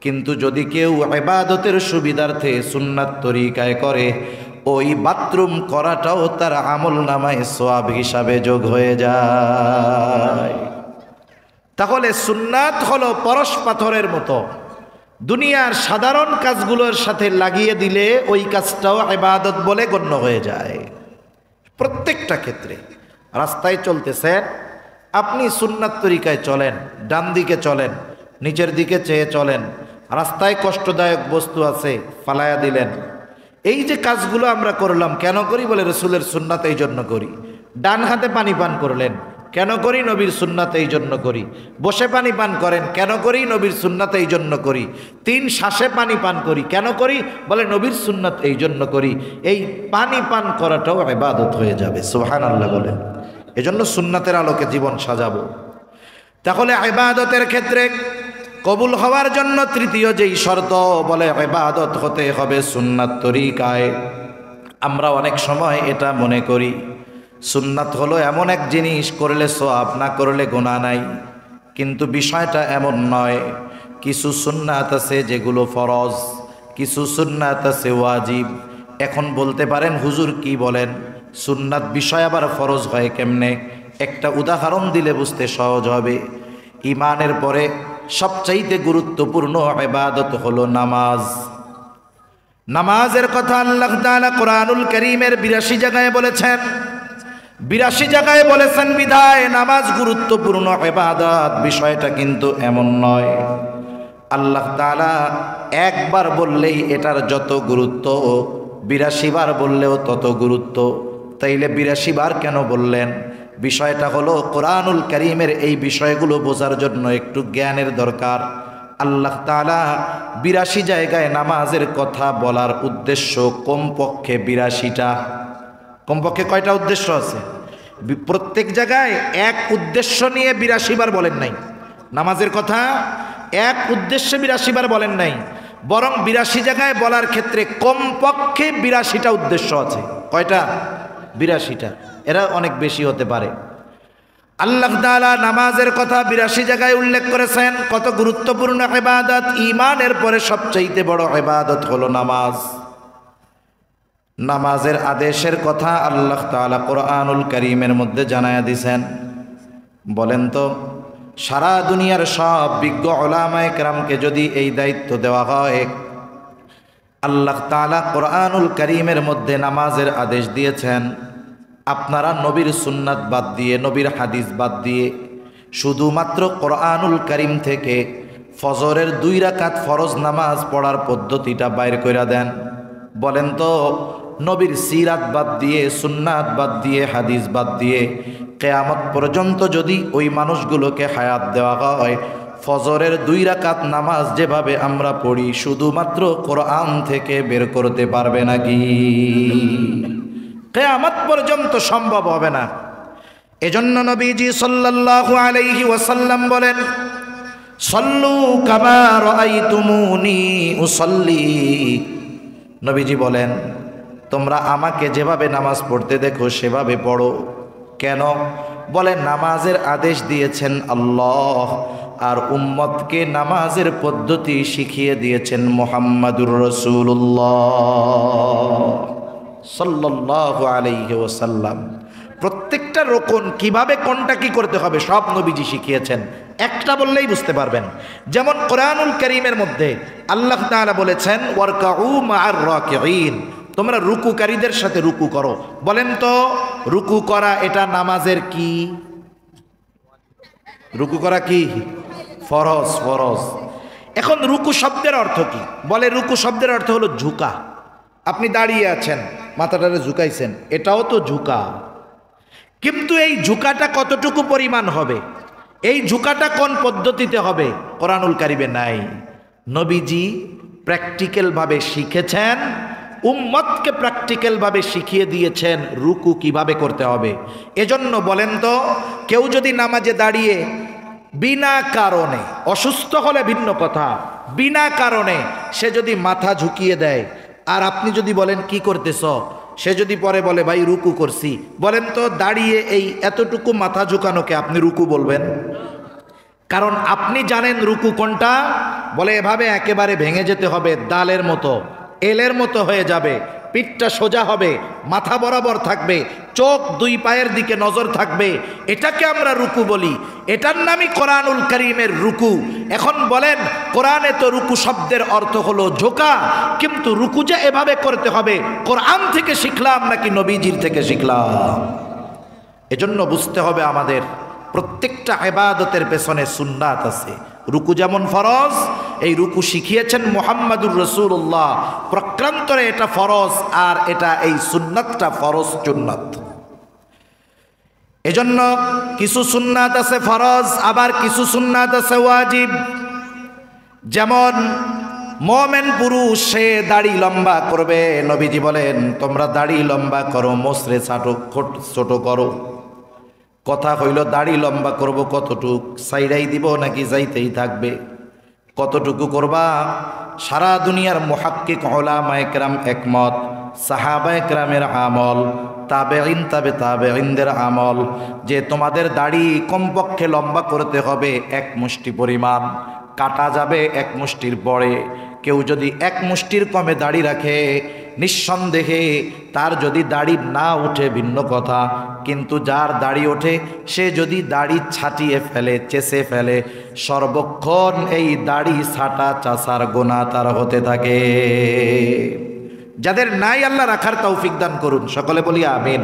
কিন্তু যদি কেউ ইবাদতের সুবিধার্থে সুন্নাত তরিকায় করে, ওই বাথরুম করাটাও তার আমল নামায় সওয়াব হিসাবে যোগ হয়ে যায়। তাহলে সুন্নাত হলো পরশ পাথরের মতো, দুনিয়ার সাধারণ কাজগুলোর সাথে লাগিয়ে দিলে ওই কাজটাও ইবাদত বলে গণ্য হয়ে যায়। প্রত্যেকটা ক্ষেত্রে রাস্তায় চলতেছেন, আপনি সুন্নাত তরিকায় চলেন, ডান দিকে চলেন, নিচের দিকে চেয়ে চলেন, রাস্তায় কষ্টদায়ক বস্তু আছে ফালায়া দিলেন। এই যে কাজগুলো আমরা করলাম, কেন করি? বলে রসুলের সুন্নাত এই জন্য করি। ডান হাতে পানি পান করলেন, কেন করি? নবীর সুন্নাত এই জন্য করি। বসে পানি পান করেন, কেন করি? নবীর সুন্নাত এই জন্য করি। 3 শ্বাসে পানি পান করি, কেন করি? বলে নবীর সুন্নাত এই জন্য করি। এই পানি পান করাটাও ইবাদত হয়ে যাবে। সুবহানাল্লাহ বলেন। এজন্য সুন্নাতের আলোকে জীবন সাজাবো। তাহলে ইবাদতের ক্ষেত্রে কবুল হওয়ার জন্য তৃতীয় যেই শর্ত, বলে ইবাদত হতে হবে সুন্নাত তরিকায়। আমরা অনেক সময় এটা মনে করি সুন্নাত হলো এমন এক জিনিস, করলে সওয়াব, না করলে গুনাহ নাই। কিন্তু বিষয়টা এমন নয়। কিছু সুন্নাত আছে যেগুলো ফরজ, কিছু সুন্নাত আছে ওয়াজিব। এখন বলতে পারেন হুজুর কি বলেন, সুন্নাত বিষয় আবার ফরজ হয় কেমনে? একটা উদাহরণ দিলে বুঝতে সহজ হবে। ঈমানের পরে সবচাইতে গুরুত্বপূর্ণ ইবাদত হলো নামাজ। নামাজের কথা আল্লাহ তাআলা কোরআনুল কারীমের ৮২ জায়গায় বলেছেন। ৮২ জায়গায় বলেছেন বিধায় নামাজ গুরুত্বপূর্ণ ইবাদত। বিষয়টা কিন্তু এমন নয় আল্লাহ তাআলা একবার বললেই এটার যত গুরুত্ব ৮২ বার বললেও তত গুরুত্ব। তাইলে ৮২ বার কেন বললেন? বিষয়টা হলো কোরআনুল কারীমের এই বিষয়গুলো বোঝার জন্য একটু জ্ঞানের দরকার। আল্লাহ তাআলা ৮২ জায়গায় নামাজের কথা বলার উদ্দেশ্য কমপক্ষে ৮২টা। কমপক্ষে কয়টা উদ্দেশ্য আছে? প্রত্যেক জায়গায় এক উদ্দেশ্য নিয়ে ৮২ বার বলেন নাই। নামাজের কথা এক উদ্দেশ্যে ৮২ বার বলেন নাই, বরং ৮২ জায়গায় বলার ক্ষেত্রে কমপক্ষে ৮২টা উদ্দেশ্য আছে। কয়টা? ৮২টা। এরা অনেক বেশি হতে পারে। আল্লাহ তাআলা নামাজের কথা ৮২ জায়গায় উল্লেখ করেছেন। কত গুরুত্বপূর্ণ ইবাদত! ঈমানের পরে সবচাইতে বড় ইবাদত হলো নামাজ। নামাজের আদেশের কথা আল্লাহ তাআলা কোরআনুল কারীমের মধ্যে জানায়া দিয়েছেন। বলেন তো, সারা দুনিয়ার সব বিজ্ঞ উলামায়ে কেরামকে যদি এই দায়িত্ব দেওয়া হয়, আল্লাহ তাআলা কোরআনুল কারীমের মধ্যে নামাজের আদেশ দিয়েছেন, আপনারা নবীর সুন্নাত বাদ দিয়ে, নবীর হাদিস বাদ দিয়ে শুধুমাত্র কোরআনুল কারীম থেকে ফজরের 2 রাকাত ফরজ নামাজ পড়ার পদ্ধতিটা বাইর কইরা দেন। বলেন তো, নবীর সিরাত বাদ দিয়ে, সুন্নাত বাদ দিয়ে, হাদিস বাদ দিয়ে কিয়ামত পর্যন্ত যদি ওই মানুষগুলোকে হায়াত দেওয়া হয়, ফজরের 2 রাকাত নামাজ যেভাবে আমরা পড়ি শুধুমাত্র কোরআন থেকে বের করতে পারবে নাকি? কিয়ামত পর্যন্ত সম্ভব হবে না। এজন্য নবীজি সাল্লাল্লাহু আলাইহি ওয়াসাল্লাম বলেন, সল্লু কামা রাআইতুমুনি উসাল্লি। নবীজি বলেন, তোমরা আমাকে যেভাবে নামাজ পড়তে দেখো সেভাবে পড়ো। কেন? বলে নামাজের আদেশ দিয়েছেন আল্লাহ, আর উম্মতকে নামাজের পদ্ধতি শিখিয়ে দিয়েছেন মুহাম্মাদুর রাসূলুল্লাহ সাল্লাল্লাহু আলাইহি ওয়াসাল্লাম। প্রত্যেকটা রকম কিভাবে কোনটা কি করতে হবে সব নবীজি শিখিয়েছেন। একটা বললেই বুঝতে পারবেন। যেমন কোরআনুল কারীমের মধ্যে আল্লাহ তাআলা বলেছেন, ওয়ারকাউ মা'আর রাকিঈন, তোমরা রুকুকারীদের সাথে রুকু করো। বলেন তো, রুকু করা এটা নামাজের কি? রুকু করা কি? ফরজ। ফরজ। এখন রুকু শব্দের অর্থ কি? বলে রুকু শব্দের অর্থ হলো ঝুঁকা। আপনি দাঁড়িয়ে আছেন, মাথাটারে ঝুঁকাইছেন, এটাও তো ঝুঁকা। কিন্তু এই ঝুঁকাটা কতটুকু পরিমাণ হবে, এই ঝুঁকাটা কোন পদ্ধতিতে হবে, কোরআনুল কারীমে নাই। নবীজি প্র্যাকটিক্যালভাবে শিখেছেন, উম্মতকে প্র্যাকটিক্যালভাবে শিখিয়ে দিয়েছেন রুকু কিভাবে করতে হবে। এজন্য বলেন তো, কেউ যদি নামাজে দাঁড়িয়ে বিনা কারণে, অসুস্থ হলে ভিন্ন কথা, বিনা কারণে সে যদি মাথা ঝুঁকিয়ে দেয়, আর আপনি যদি বলেন কি করতেছ, সে যদি পরে বলে ভাই রুকু করছি, বলেন তো দাঁড়িয়ে এই এতটুকু মাথা ঝুঁকানোকে আপনি রুকু বলবেন? কারণ আপনি জানেন রুকু কোনটা। বলে এভাবে একেবারে ভেঙে যেতে হবে, দালের মতো, এলের মতো হয়ে যাবে, পিঠটা সোজা হবে, মাথা বরাবর থাকবে, চোখ 2 পায়ের দিকে নজর থাকবে, এটাকে আমরা রুকু বলি। এটার নামই কোরআনুল কারীমের রুকু। এখন বলেন, কোরআনে তো রুকু শব্দের অর্থ হলো ঝোঁকা, কিন্তু রুকু যে এভাবে করতে হবে কোরআন থেকে শিখলাম নাকি নবীজির থেকে শিখলাম? এজন্য বুঝতে হবে আমাদের প্রত্যেকটা ইবাদতের পেছনে সুন্নাত আছে। রুকু যেমন ফরজ, এই রুকু শিখিয়েছেন মুহাম্মাদুর রাসূলুল্লাহ। প্রক্রান্তরে এটা ফরজ, আর এটা এই সুন্নাতটা ফরজ সুন্নাত। এজন্য কিছু সুন্নাত আছে ফরজ, আবার কিছু সুন্নাত আছে ওয়াজিব। যেমন মুমিন পুরুষ সে দাড়ি লম্বা করবে, নবীজি বলেন তোমরা দাড়ি লম্বা করো, মোছরে ছোট করো। কথা হইল দাড়ি লম্বা করব কতটুক, সাইডাই দিব নাকি যাইতেই থাকবে? কতটুকু করবা? সারা দুনিয়ার মুহাক্কিক উলামায়ে কেরাম একমত, সাহাবায়ে কেরামের আমল, তাবেঈন তাবেঈনদের আমল, যে তোমাদের দাড়ি কমপক্ষে লম্বা করতে হবে এক মুষ্টি পরিমাণ, কাটা যাবে এক মুষ্টির পরে। কেউ যদি এক মুষ্টির কমে দাড়ি রাখে, নিঃসন্দেহে তার যদি দাড়ি না উঠে ভিন্ন কথা, কিন্তু যার দাড়ি ওঠে সে যদি দাড়ি ছাটিয়ে ফেলে, চেষে ফেলে, সর্বক্ষণ এই দাড়ি ছাটা চাষার গোনা তার হতে থাকে। যাদের নাই আল্লাহ রাখার তৌফিক দান করুন, সকলে বলি আমিন।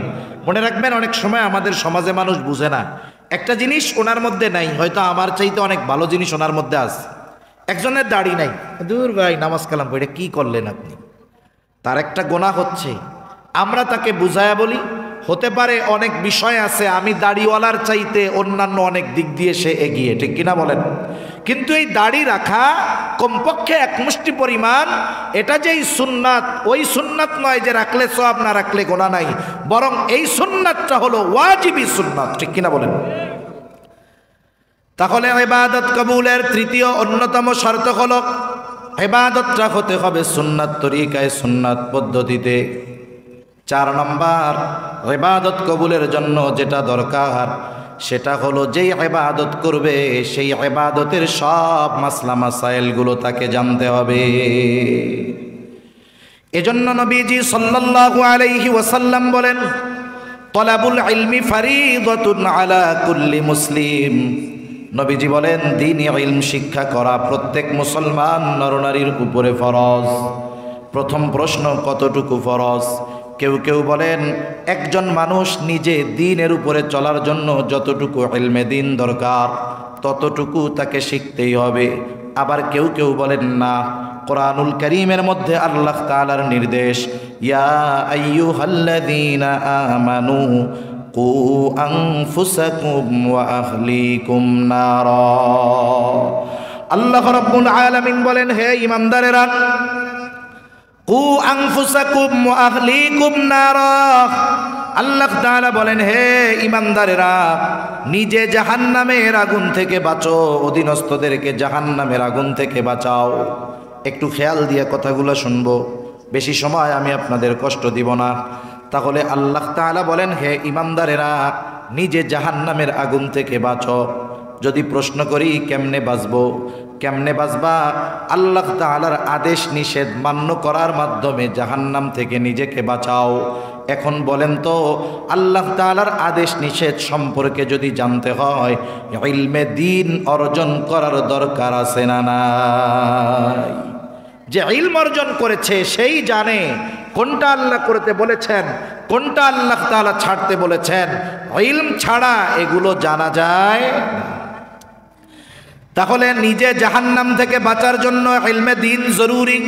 মনে রাখবেন, অনেক সময় আমাদের সমাজে মানুষ বুঝে না, একটা জিনিস ওনার মধ্যে নাই, হয়তো আমার চাইতে অনেক ভালো জিনিস ওনার মধ্যে আছে। একজনের দাড়ি নাই, দূর ভাই নামাজ কালাম পড়ে কি করলেন আপনি, তার একটা গোনাহ হচ্ছে। আমরা তাকে বুঝায়া বলি, হতে পারে অনেক বিষয় আছে আমি দাড়িওয়ালার চাইতে অন্যান্য অনেক দিক দিয়ে সে এগিয়ে, ঠিক কিনা বলেন? কিন্তু এই দাড়ি রাখা কমপক্ষে এক মুষ্টি পরিমাণ, এটা যেই সুন্নাত, ওই সুন্নাত নয় যে রাখলে সওয়াব না রাখলে গোনা নাই, বরং এই সুন্নাতটা হলো ওয়াজিবি সুন্নাত, ঠিক কিনা বলেন? তাহলে ইবাদত কবুলের তৃতীয় অন্যতম শর্ত হলো ইবাদতটা হতে হবে সুন্নাত তরিকায়, সুন্নাত পদ্ধতিতে। 4 নম্বর, ইবাদত কবুলের জন্য যেটা দরকার সেটা হলো যেই ইবাদত করবে সেই ইবাদতের সব মাসলা মাসাইলগুলো তাকে জানতে হবে। এজন্য নবীজি সাল্লাল্লাহু আলাইহি ওয়াসাল্লাম বলেন, তলাবুল ইলমি ফারিদাতুন আলা কুল্লি মুসলিম। নবীজি বলেন, দ্বীনি ইলম শিক্ষা করা প্রত্যেক মুসলমান নরনারীর উপরে ফরজ। প্রথম প্রশ্ন, কতটুকু ফরজ? কেউ কেউ বলেন একজন মানুষ নিজে দ্বীনের উপরে চলার জন্য যতটুকু ইলমে দ্বীন দরকার ততটুকু তাকে শিখতেই হবে। আবার কেউ কেউ বলেন না, কোরআনুল কারীমের মধ্যে আল্লাহ তাআলার নির্দেশ, ইয়া আইয়ুহাল্লাযীনা আমানু কু আনফুসাকুম ওয়া আহলিকুম নারা। আল্লাহ রাব্বুল আলামিন বলেন, হে ঈমানদারেরা, কু আনফুসাকুম ওয়া আহলিকুম নারা। আল্লাহ তাআলা বলেন, হে ঈমানদারেরা, নিজে জাহান্নামের আগুন থেকে বাঁচো, অধীনস্থদেরকে জাহান্নামের আগুন থেকে বাঁচাও। একটু খেয়াল দিয়ে কথাগুলো শুনবো, বেশি সময় আমি আপনাদের কষ্ট দিব না। তাহলে আল্লাহ তাআলা বলেন, হে ঈমানদারেরা, নিজে জাহান্নামের আগুন থেকে বাঁচো। যদি প্রশ্ন করি কেমনে বাঁচবো, কেমনে বাঁচবা? আল্লাহ তাআলার আদেশ নিষেধ মান্য করার মাধ্যমে জাহান্নাম থেকে নিজেকে বাঁচাও। এখন বলেন তো, আল্লাহ তাআলার আদেশ নিষেধ সম্পর্কে যদি জানতে হয়, ইলমে দ্বীন অর্জন করার দরকার আছে না নাই? যে ইলম অর্জন করেছে সেই জানে কোনটা আল্লাহ করতে বলেছেন, কোনটা আল্লাহ তাআলা ছাড়তে বলেছেন। ইলম ছাড়া এগুলো জানা যায় না। তাহলে নিজে জাহান্নাম থেকে বাঁচার জন্য ইলমে দ্বীন জরুরি।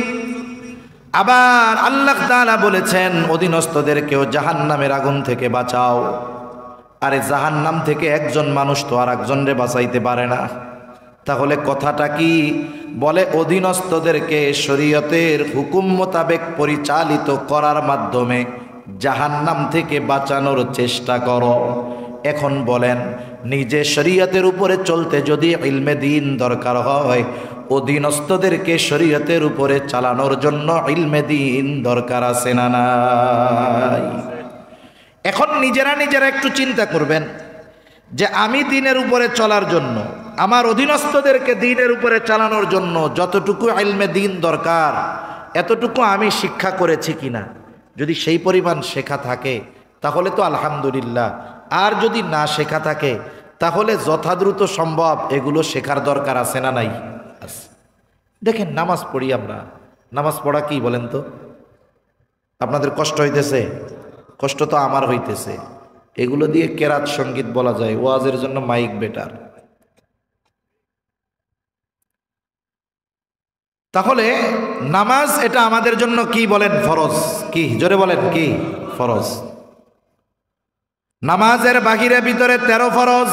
আবার আল্লাহ তাআলা বলেছেন, অধীনস্থদেরকেও জাহান্নামের আগুন থেকে বাঁচাও। আরে জাহান্নাম থেকে একজন মানুষ তো আর একজনরে বাঁচাইতে পারে না। তাহলে কথাটা কি? বলে অধীনস্থদেরকে শরীয়তের হুকুম মোতাবেক পরিচালিত করার মাধ্যমে জাহান্নাম থেকে বাঁচানোর চেষ্টা করো। এখন বলেন, নিজে শরীয়তের উপরে চলতে যদি ইলমে দ্বীন দরকার হয়, অধীনস্থদেরকে শরীয়তের উপরে চালানোর জন্য ইলমে দ্বীন দরকার আছে না নাই? এখন নিজেরা একটু চিন্তা করবেন যে আমি দ্বীনের উপরে চলার জন্য, আমার অধীনস্থদেরকে দ্বীনের উপরে চালানোর জন্য যতটুকু ইলমে দ্বীন দরকার এতটুকু আমি শিক্ষা করেছি কিনা। যদি সেই পরিমাণ শেখা থাকে তাহলে তো আলহামদুলিল্লাহ, আর যদি না শেখা থাকে তাহলে যথাদ্রুত সম্ভব এগুলো শেখার দরকার আছে না নাই? দেখেন, নামাজ পড়ি আমরা, নামাজ পড়া কি বলেন তো? আপনাদের কষ্ট হইতেছে? কষ্ট তো আমার হইতেছে। এগুলো দিয়ে কেরাত সঙ্গীত বলা যায়, ওয়াজের জন্য মাইক বেটার। তাহলে নামাজ এটা আমাদের জন্য কি বলেন? ফরজ। কি জোরে বলেন, কি ফরজ? নামাজের বাহিরে ভিতরে 13 ফরজ।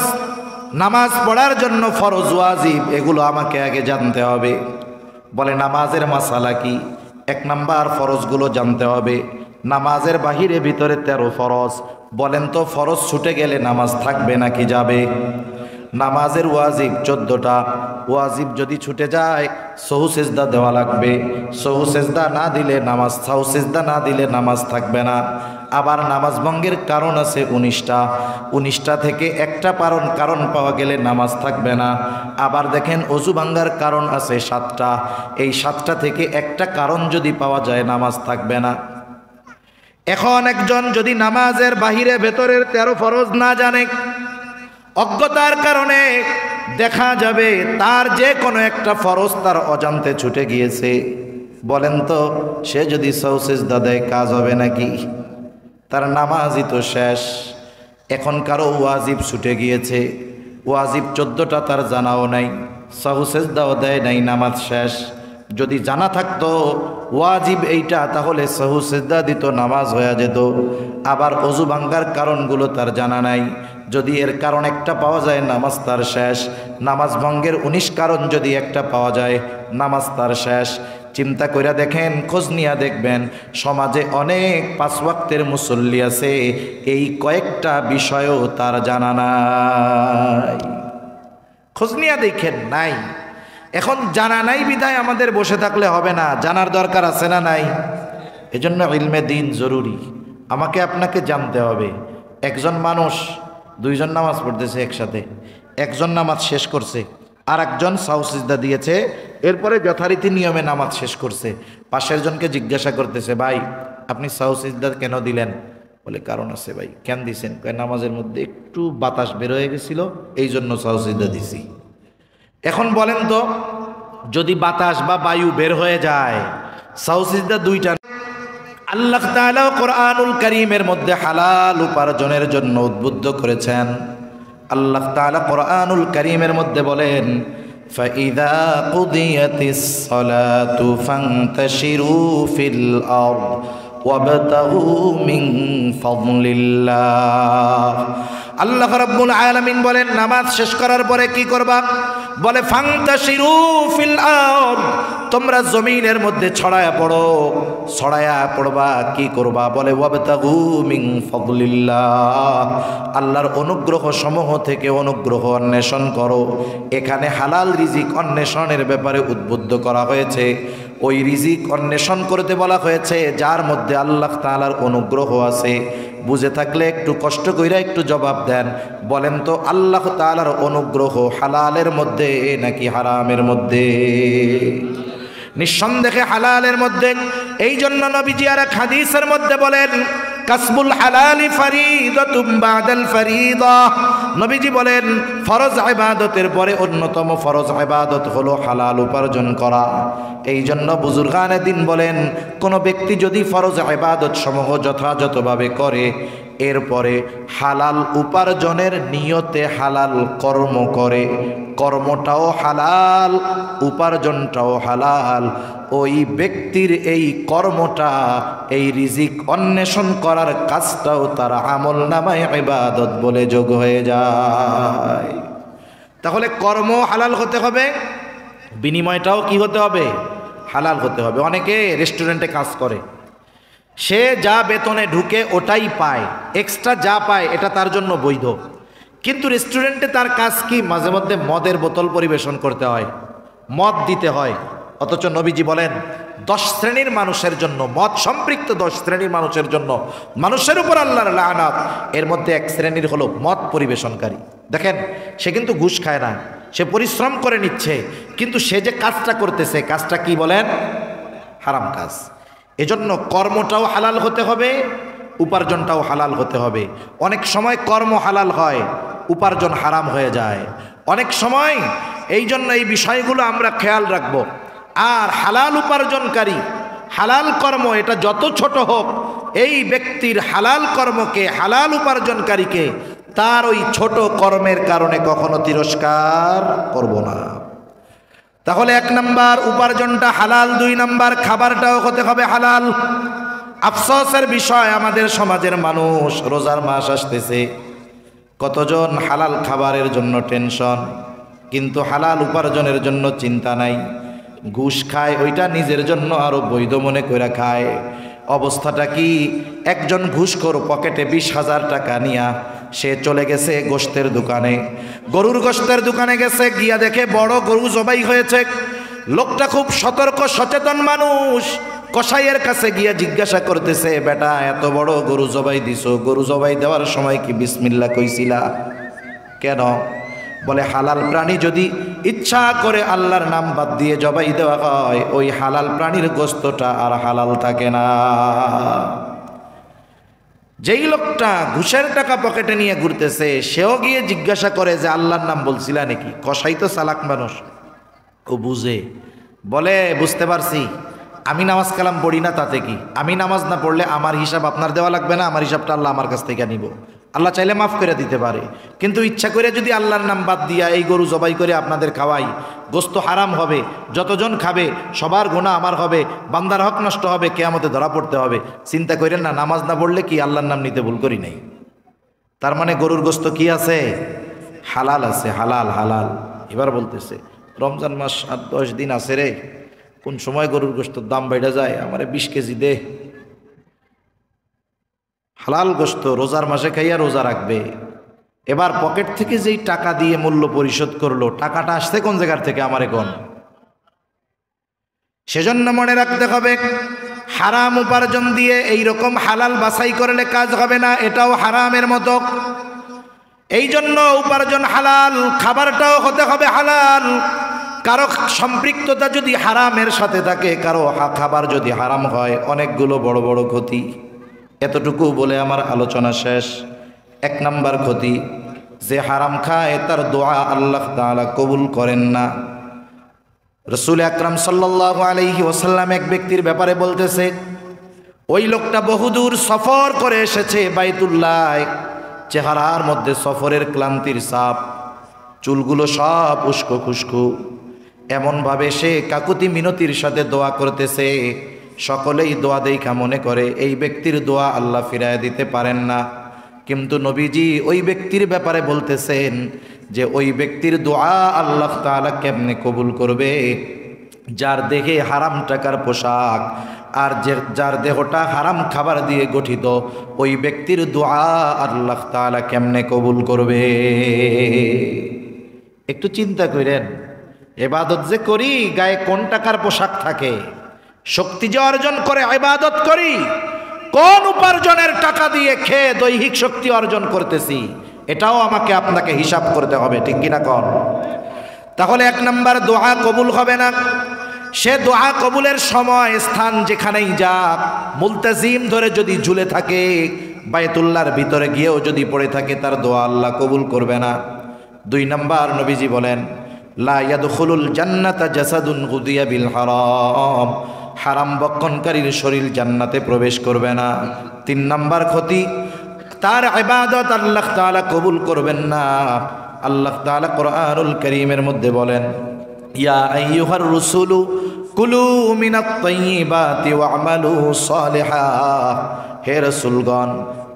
নামাজ পড়ার জন্য ফরজ ওয়াজিব, এগুলো আমাকে আগে জানতে হবে। বলে নামাজের মাসালা কি? 1 নাম্বার, ফরজগুলো জানতে হবে। নামাজের বাহিরে ভিতরে 13 ফরজ। বলেন তো, ফরজ ছুটে গেলে নামাজ থাকবে নাকি যাবে? নামাজের ওয়াজিব 14টা, ওয়াজিব যদি ছুটে যায় সহু সেজদা দেওয়া লাগবে, সহু সেজদা না দিলে নামাজ, সাহু সেজদা না দিলে নামাজ থাকবে না। আবার নামাজ ভঙ্গের কারণ আছে 19টা থেকে একটা কারণ পাওয়া গেলে নামাজ থাকবে না। আবার দেখেন অজু ভাঙ্গার কারণ আছে 7টা, এই 7টা থেকে একটা কারণ যদি পাওয়া যায় নামাজ থাকবে না। এখন একজন যদি নামাজের বাহিরে ভেতরের 13 ফরজ না জানে, অজ্ঞতার কারণে দেখা যাবে তার যে কোনো একটা ফরজ তার অজান্তে ছুটে গিয়েছে, বলেন তো সে যদি সাহু সেজদা দেয় কাজ হবে নাকি? তার নামাজই তো শেষ। এখন কারো ওয়াজিব ছুটে গিয়েছে, ওয়াজিব 14টা তার জানাও নাই, সাহু সেজদাও দেয় নাই, নামাজ শেষ। যদি জানা থাকতো ওয়াজিব এইটা তাহলে সাহু সেজদা দিত, নামাজ হয়ে যেত। আবার অজু ভাঙ্গার কারণগুলো তার জানা নাই, যদি এর কারণ একটা পাওয়া যায় নামাজ তার শেষ। নামাজ ভঙ্গের 19 কারণ যদি একটা পাওয়া যায় নামাজ তার শেষ। চিন্তা কইরা দেখেন, খোঁজ নিয়া দেখবেন সমাজে অনেক 5 ওয়াক্তের মুসল্লি আছে, এই কয়েকটা বিষয়ও তার জানা নাই। খোঁজ নিয়া দেখেন নাই। এখন জানা নাই বিধায় আমাদের বসে থাকলে হবে না, জানার দরকার আছে না নাই? এজন্য ইলমে দ্বীন জরুরি। আমাকে আপনাকে জানতে হবে। একজন মানুষ 2জন নামাজ পড়তেছে একসাথে, একজন নামাজ শেষ করছে, আর একজন সাহু সিজদা দিয়েছে, এরপরে যথারীতি নিয়মে নামাজ শেষ করছে। পাশের জনকে জিজ্ঞাসা করতেছে, ভাই আপনি সাহু সিজদা কেন দিলেন? বলে কারণ আছে। ভাই কেন দিছেন? নামাজের মধ্যে একটু বাতাস বের হয়ে গেছিল, এই জন্য সাহু সিজদা দিছি। এখন বলেন তো, যদি বাতাস বা বায়ু বের হয়ে যায়, সাহু সিজদা 2টা। আল্লাহ তাআলা কোরআনুল কারীমের মধ্যে হালাল উপার্জনের জন্য উদ্বুদ্ধ করেছেন। আল্লাহ তাআলা কোরআনুল কারীমের মধ্যে বলেন, ফাইযা কুদিয়াতিস সালাতু ফান্তাশিরু ফিল আরদ ওয়াবতাগু মিন ফাদলিল্লাহ। আল্লাহ রাব্বুল আলামিন বলেন, নামাজ শেষ করার পরে কি করবা? বলে ফান্তাশিরু ফিল আরদ, তোমরা জমিনের মধ্যে ছড়ায়া পড়ো। ছড়ায়া পড়বা, কি করবা? বলে ওয়াবতাগু মিন ফাদলিল্লাহ, আল্লাহর অনুগ্রহ সমূহ থেকে অনুগ্রহ অন্বেষণ করো। এখানে হালাল রিজিক অন্বেষণের ব্যাপারে উদ্বুদ্ধ করা হয়েছে। ওই রিজিক অন্বেষণ করতে বলা হয়েছে যার মধ্যে আল্লাহ তাআলার অনুগ্রহ আছে। বুঝে থাকলে একটু কষ্ট কইরা একটু জবাব দেন, বলেন তো আল্লাহ তাআলার অনুগ্রহ হালালের মধ্যে নাকি হারামের মধ্যে? নিঃসন্দেহে হালালের মধ্যে। এই জন্য নবীজি আর এক হাদিসের মধ্যে বলেন, কাসবুল হালালি ফারিদাতুম বাদাল ফারিদা। নবীজি বলেন, ফরজ ইবাদতের পরে অন্যতম ফরজ ইবাদত হলো হালাল উপার্জন করা। এই জন্য বুজুর্গানে দিন বলেন, কোনো ব্যক্তি যদি ফরজ ইবাদত সমূহ যথাযথভাবে করে, এরপরে হালাল উপার্জনের নিয়তে হালাল কর্ম করে, কর্মটাও হালাল, উপার্জনটাও হালাল, ওই ব্যক্তির এই কর্মটা, এই রিজিক অন্বেষণ করার কাজটাও তার আমল নামায় ইবাদত বলে যোগ হয়ে যায়। তাহলে কর্ম হালাল হতে হবে, বিনিময়টাও কি হতে হবে? হালাল হতে হবে। অনেকে রেস্টুরেন্টে কাজ করে, সে যা বেতনে ঢুকে ওটাই পায়, এক্সট্রা যা পায় এটা তার জন্য বৈধ। কিন্তু রেস্টুরেন্টে তার কাজ কি? মাঝে মধ্যে মদের বোতল পরিবেশন করতে হয়, মদ দিতে হয়। অথচ নবীজি বলেন 10 শ্রেণীর মানুষের জন্য, মদ সম্পৃক্ত 10 শ্রেণীর মানুষের জন্য মানুষের উপর আল্লাহর লাআনাত। এর মধ্যে এক শ্রেণীর হলো মদ পরিবেশনকারী। দেখেন, সে কিন্তু ঘুষ খায় না, সে পরিশ্রম করে নিচ্ছে, কিন্তু সে যে কাজটা করতেছে, কাজটা কি বলেন? হারাম কাজ। এজন্য কর্মটাও হালাল হতে হবে, উপার্জনটাও হালাল হতে হবে। অনেক সময় কর্ম হালাল হয়, উপার্জন হারাম হয়ে যায় অনেক সময়। এই জন্য এই বিষয়গুলো আমরা খেয়াল রাখবো। আর হালাল উপার্জনকারী, হালাল কর্ম এটা যত ছোট হোক, এই ব্যক্তির হালাল কর্মকে, হালাল উপার্জনকারীকে তার ওই ছোট কর্মের কারণে কখনো তিরস্কার করব না। তাহলে 1 নাম্বার উপার্জনটা হালাল, 2 নাম্বার খাবারটাও হতে হবে হালাল। আফসোসের বিষয়, আমাদের সমাজের মানুষ, রোজার মাস আসতেছে, কতজন হালাল খাবারের জন্য টেনশন, কিন্তু হালাল উপার্জনের জন্য চিন্তা নাই। ঘুষ খায়, ওইটা নিজের জন্য আরো বৈধ মনে করে খায়। অবস্থাটা কি? একজন ঘুষখোর পকেটে 20,000 টাকা নিয়া সে চলে গেছে গোশতের দোকানে, গরুর গোশতের দোকানে গেছে, গিয়া দেখে বড় গরু জবাই হয়েছে। লোকটা খুব সতর্ক সচেতন মানুষ, কসাইয়ের কাছে গিয়া জিজ্ঞাসা করতেছে, বেটা এত বড় গরু জবাই দিছো, গরু জবাই দেওয়ার সময় কি বিসমিল্লাহ কইছিলা কেন? বলে হালাল প্রাণী যদি ইচ্ছা করে আল্লাহর নাম বাদ দিয়ে জবাই দেওয়া হয়, ওই হালাল প্রাণীর গোশতটা আর হালাল থাকে না। যেই লোকটা ঘুষের টাকা পকেটে নিয়ে ঘুরতেছে, সেও গিয়ে জিজ্ঞাসা করে যে আল্লাহর নাম বলছিলা নাকি? কসাই তো চালাক মানুষ, ও বুঝে, বলে বুঝতে পারছি, আমি নামাজ কালাম পড়ি না, তাতে কি? আমি নামাজ না পড়লে আমার হিসাব আপনার দেওয়া লাগবে না, আমার হিসাবটা আল্লাহ আমার কাছ থেকে নিব। আল্লাহ চাইলে মাফ করে দিতে পারে, কিন্তু ইচ্ছা করে যদি আল্লাহর নাম বাদ দিয়া এই গরু জবাই করে আপনাদের খাওয়াই, গোস্ত হারাম হবে, যতজন খাবে সবার গুনাহ আমার হবে, বান্দার হক নষ্ট হবে, কিয়ামতে ধরা পড়তে হবে। চিন্তা করেন না, নামাজ না পড়লে কি আল্লাহর নাম নিতে ভুল করি নাই? তার মানে গরুর গোস্ত কি আছে? হালাল আছে, হালাল হালাল। এবার বলতেছে রমজান মাস 8-10 দিন আছে রে, কোন সময় গরুর গোস্তর দাম বেড়ে যায়, আমারে 20 কেজি দে। হালাল গোস্ত রোজার মাসে খাইয়া রোজা রাখবে। এবার পকেট থেকে যেই টাকা দিয়ে মূল্য পরিশোধ করলো, টাকাটা আসছে কোন জায়গার থেকে? আমারে কোন? সেজন্য মনে রাখতে হবে, হারাম উপার্জন দিয়ে এই রকম হালাল বাছাই করলে কাজ হবে না, এটাও হারামের মতো। এই জন্য উপার্জন হালাল, খাবারটাও হতে হবে হালাল। কারো সম্পৃক্ততা যদি হারামের সাথে থাকে, কারো খাবার যদি হারাম হয়, অনেকগুলো বড় বড় ক্ষতি। এতটুকু বলে আমার আলোচনা শেষ। 1 নাম্বার ক্ষতি, যে হারাম খায় তার দোয়া আল্লাহ তাআলা কবুল করেন না। রাসূল আকরাম সাল্লাল্লাহু আলাইহি ওয়াসাল্লাম এক ব্যক্তির ব্যাপারে বলতেছে, ওই লোকটা বহুদূর সফর করে এসেছে বাইতুল্লাহ, চেহারার মধ্যে সফরের ক্লান্তির ছাপ, চুলগুলো সব উস্কো খুস্কো, এমনভাবে সে কাকুতি মিনতির সাথে দোয়া করতেছে, সকলেই দোয়া দেখা মনে করে এই ব্যক্তির দোয়া আল্লাহ ফিরায় দিতে পারেন না। কিন্তু নবীজি ওই ব্যক্তির ব্যাপারে বলতেছেন যে ওই ব্যক্তির দোয়া আল্লাহ তাআলা কেমনে কবুল করবে? যার দেহে হারাম টাকার পোশাক আর যার দেহটা হারাম খাবার দিয়ে গঠিত, ওই ব্যক্তির দোয়া আল্লাহ তাআলা কেমনে কবুল করবে? একটু চিন্তা করেন, ইবাদত যে করি, গায়ে কোন টাকার পোশাক থাকে? শক্তি যে অর্জন করে ইবাদত করি, কোন উপার্জনের টাকা দিয়ে খেয়ে দৈহিক শক্তি অর্জন করতেছি, এটাও আমাকে আপনাকে হিসাব করতে হবে, ঠিক কিনা কন? তাহলে 1 নাম্বার দোয়া কবুল হবে না। সে দোয়া কবুলের সময় স্থান যেখানেই যাক, মুলতাজিম ধরে যদি ঝুলে থাকে, বায়তুল্লাহর ভিতরে গিয়েও যদি পড়ে থাকে, তার দোয়া আল্লাহ কবুল করবে না। 2 নাম্বার নবীজি বলেন, লা ইয়াদখুলুল জান্নাতা জাসাদুন গুদিয়া বিল হারাম, হারাম বক্ষণকারীর শরীর জান্নাতে প্রবেশ করবে না। 3 নাম্বার ক্ষতি, তার ইবাদত আল্লাহ তাআলা কবুল করবেন না। আল্লাহ তাআলা কোরআনুল কারীমের মধ্যে বলেন, ইয়া আইয়ুহার রাসূলু কুলু মিনাত তাইয়্যিবাতি ওয়া'মালু সালিহা, হে রাসূলগণ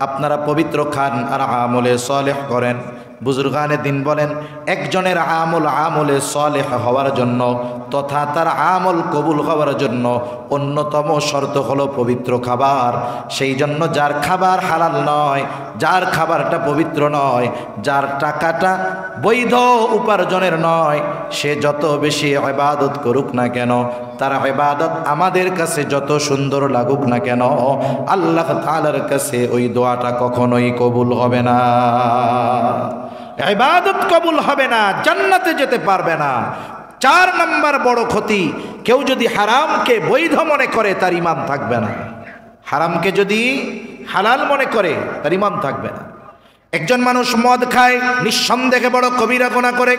আপনারা পবিত্র খান আর আমলে সালেহ করেন। বুজুর্গানে দিন বলেন, একজনের আমলে সালেহ হওয়ার জন্য তথা তার আমল কবুল হওয়ার জন্য অন্যতম শর্ত হলো পবিত্র খাবার। সেই জন্য যার খাবার হালাল নয়, যার খাবারটা পবিত্র নয়, যার টাকাটা বৈধ উপার্জনের নয়, সে যত বেশি ইবাদত করুক না কেন, তার ইবাদত আমাদের কাছে যত সুন্দর লাগুক না কেন, আল্লাহ তাআলার কাছে ওই দোয়াটা কখনোই কবুল হবে না। ইবাদত কবুল হবে না, জান্নাতে যেতে পারবে না। 4 নাম্বার বড় ক্ষতি, কেউ যদি হারামকে বৈধ মনে করে, তার ঈমান থাকবে না। হারামকে যদি হালাল মনে করে, তার ঈমান থাকবে না। একজন মানুষ মদ খায়, নিঃসন্দেহে বড় কবিরা গুনাহ করে,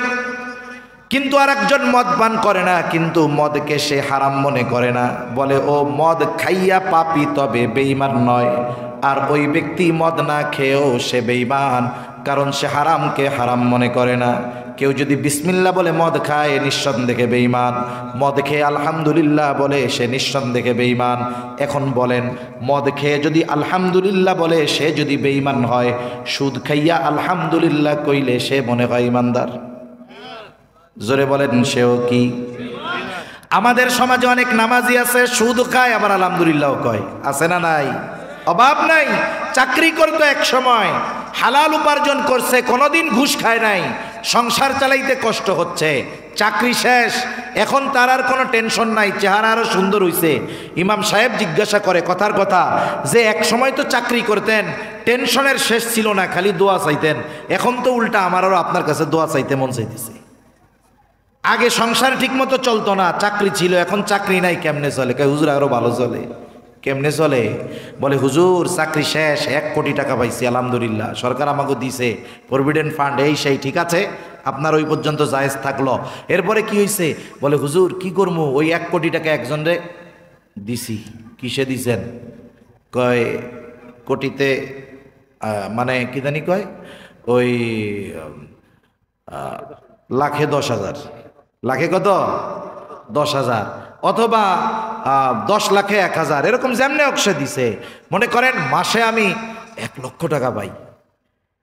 কিন্তু আর একজন মদ পান করে না, কিন্তু মদকে সে হারাম মনে করে না, বলে ও মদ খাইয়া পাপী, তবে বেঈমান নয়। আর ওই ব্যক্তি মদ না খেয়েও সে বেঈমান, কারণ সে হারামকে হারাম মনে করে না। কেউ যদি বিসমিল্লাহ বলে মদ খায়, নিঃসন্দেহে বেঈমান। মদ খেয়ে আলহামদুলিল্লাহ বলে, সে নিঃসন্দেহে বেঈমান। এখন বলেন, মদ খেয়ে যদি আলহামদুলিল্লাহ বলে সে যদি বেঈমান হয়, সুদ খাইয়া আলহামদুলিল্লাহ কইলে সে মনে হয় ইমানদার? জোরে বলেন, সেও কি? আমাদের সমাজে অনেক নামাজি আছে, সুদ খায় আবার আলহামদুলিল্লাহ কয়, আছে না নাই? অভাব নাই। চাকরি করতো এক সময়, হালাল উপার্জন করছে, কোনোদিন ঘুষ খায় নাই, সংসার চালাইতে কষ্ট হচ্ছে, চাকরি শেষ, এখন তার আর কোনো টেনশন নাই, চেহারা আরও সুন্দর হইছে। ইমাম সাহেব জিজ্ঞাসা করে কথার কথা যে এক সময় তো চাকরি করতেন, টেনশনের শেষ ছিল না, খালি দোয়া চাইতেন, এখন তো উল্টা আমারও আপনার কাছে দোয়া চাইতে মন চাইতেছে। আগে সংসার ঠিকমতো চলতো না, চাকরি ছিল, এখন চাকরি নাই, কেমনে চলে? কয় হুজুর আরও ভালো চলে। কেমনে চলে? বলে হুজুর চাকরি শেষ, 1 কোটি টাকা পাইছি আলহামদুলিল্লাহ, সরকার আমাকে দিছে, প্রভিডেন্ট ফান্ড, এই সেই, ঠিক আছে, আপনার ওই পর্যন্ত জায়েজ থাকলো। এরপরে কি হয়েছে? বলে হুজুর কি করবো, ওই 1 কোটি টাকা একজনরে দিছি। কিসে দিছেন? কয় কোটিতে, মানে কি জানি কয়, ওই লাখে 10,000, লাখে কত? 10,000, অথবা 10 লাখে 1,000, এরকম যেমনে অক্ষে দিছে। মনে করেন মাসে আমি 1 লক্ষ টাকা পাই,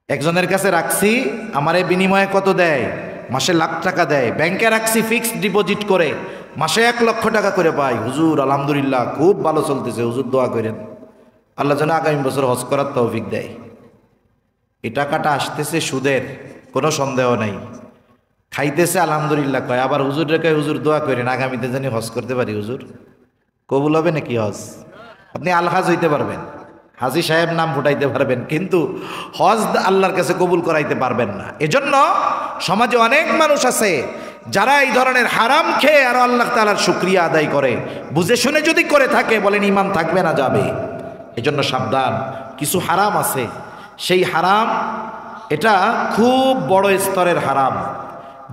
একজনের কাছে রাখছি, আমারে বিনিময়ে কত দেয়? মাসে লাখ টাকা দেয়। ব্যাংকে রাখছি ফিক্সড ডিপোজিট করে, মাসে 1 লক্ষ টাকা করে পাই। হুজুর আলহামদুলিল্লাহ খুব ভালো চলতেছে, হুজুর দোয়া করেন আল্লাহ যেন আগামী বছর হজ করার তৌফিক দেয়। এই টাকাটা আসতেছে সুদের, কোনো সন্দেহ নাই, খাইতেছে আলহামদুলিল্লাহ কয়, আবার হুজুর রেখে হুজুর দোয়া করেন আগামীতে জানি হজ করতে পারি, হুজুর কবুল হবে নাকি হজ? আপনি আলহাজ হইতে পারবেন, হাজী সাহেব নাম ফুটাইতে পারবেন, কিন্তু হজ আল্লাহর কাছে কবুল করাইতে পারবেন না। এজন্য সমাজে অনেক মানুষ আছে যারা এই ধরনের হারাম খেয়ে আরো আল্লাহ তাআলার শুকরিয়া আদায় করে, বুঝে শুনে যদি করে থাকে বলেন ঈমান থাকবে না, যাবে। এজন্য সাবধান, কিছু হারাম আছে, সেই হারাম এটা খুব বড় স্তরের হারাম।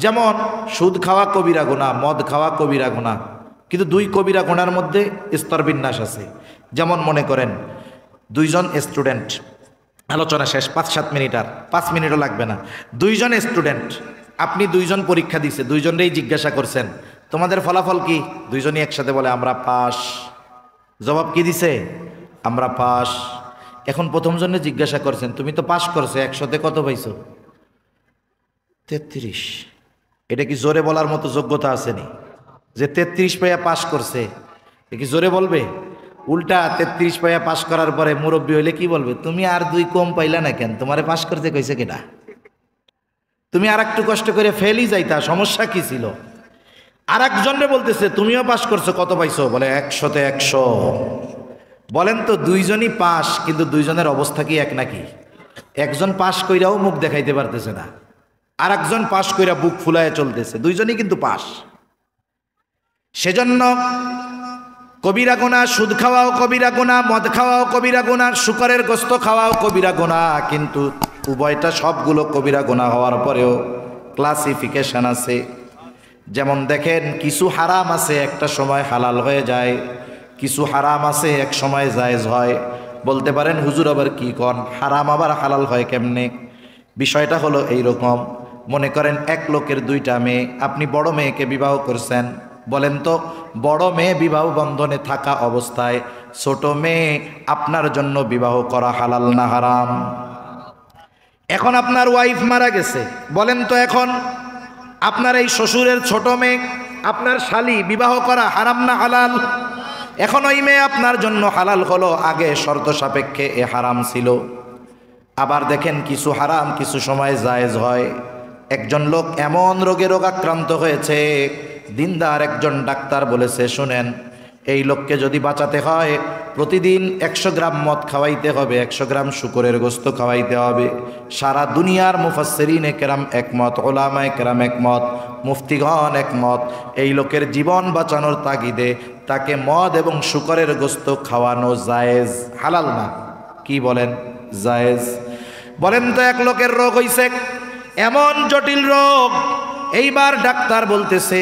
যেমন সুদ খাওয়া কবিরা গুনাহ, মদ খাওয়া কবিরা গুনাহ, কিন্তু 2 কবিরা গুনার মধ্যে স্তর বিন্যাস আছে। যেমন মনে করেন 2 জন স্টুডেন্ট, আলোচনা শেষ 5-7 মিনিট, আর 5 মিনিটও লাগবে না। 2 জন স্টুডেন্ট, আপনি 2 জন পরীক্ষা দিছে, 2 জনেই জিজ্ঞাসা করছেন তোমাদের ফলাফল কি? 2 জনই একসাথে বলে আমরা পাস। জবাব কি দিছে? আমরা পাস। এখন প্রথম জনে জিজ্ঞাসা করছেন তুমি তো পাস করছো, 100তে কত পাইছো? 33। এটা কি জোরে বলার মতো যোগ্যতা আসেনি যে 33 পাইয়া পাস করছে? এ কি জোরে বলবে? উল্টা 33 পাইয়া পাস করার পরে মুরব্বী হইলে কি বলবে? তুমি আর 2 কম পাইলা না কেন, তোমারে পাস করতে কইছে কেডা? তুমি আর একটু কষ্ট করে ফেলই যাইতা, সমস্যা কি ছিল? আর একজনরে বলতেছে তুমিও পাস করছো, কত পাইছো? বলে 100তে 100। বলেন তো 2 জনই পাস, কিন্তু 2 জনের অবস্থা কি এক নাকি? একজন পাস কইরাও মুখ দেখাইতে পারতেছে না, আর একজন পাস কইরা বুক ফুলায় চলতেছে, 2 জনই কিন্তু পাস। সেজন্য কবিরা গুনাহ, সুদ খাওয়াও কবিরা গুনাহ, মদ খাওয়াও কবিরা গুনাহ, শুকরের গোশত খাওয়াও কবিরা গুনাহ, কিন্তু উভয়টা সবগুলো কবিরা গুনাহ হওয়ার পরেও ক্লাসিফিকেশন আছে। যেমন দেখেন কিছু হারাম আছে একটা সময় হালাল হয়ে যায়, কিছু হারাম আছে এক সময় জায়েজ হয়। বলতে পারেন হুজুর আবার কি কন, হারাম আবার হালাল হয় কেমনে? বিষয়টা হলো এইরকম, মনে করেন এক লোকের 2টা মেয়ে, আপনি বড় মেয়েকে বিবাহ করছেন, বলেন তো বড় মেয়ে বিবাহ বন্ধনে থাকা অবস্থায় ছোট মেয়ে আপনার জন্য বিবাহ করা হালাল না হারাম? এখন আপনার ওয়াইফ মারা গেছে, বলেন তো এখন আপনার এই শ্বশুরের ছোট মেয়ে আপনার শালি বিবাহ করা হারাম না হালাল? এখন ওই মেয়ে আপনার জন্য হালাল হলো, আগে শর্ত সাপেক্ষে এ হারাম ছিল। আবার দেখেন কিছু হারাম কিছু সময় জায়েজ হয়। একজন লোক এমন রোগে রোগাক্রান্ত হয়েছে, দিনদার একজন ডাক্তার বলেছে শুনেন এই লোককে যদি বাঁচাতে হয় প্রতিদিন 100 গ্রাম মদ খাওয়াইতে হবে, 100 গ্রাম শুকরের গোশত খাওয়াইতে হবে। সারা দুনিয়ার মুফাসসিরিনে কেরাম একমত, ওলামায়ে কেরাম একমত, মুফতিগণ একমত, এই লোকের জীবন বাঁচানোর তাগিদে তাকে মদ এবং শুকরের গোশত খাওয়ানো জায়েজ, হালাল না। কি বলেন? জায়েজ। বলেন তো এক লোকের রোগ হইছে, এমন জটিল রোগ, এইবার ডাক্তার বলতেছে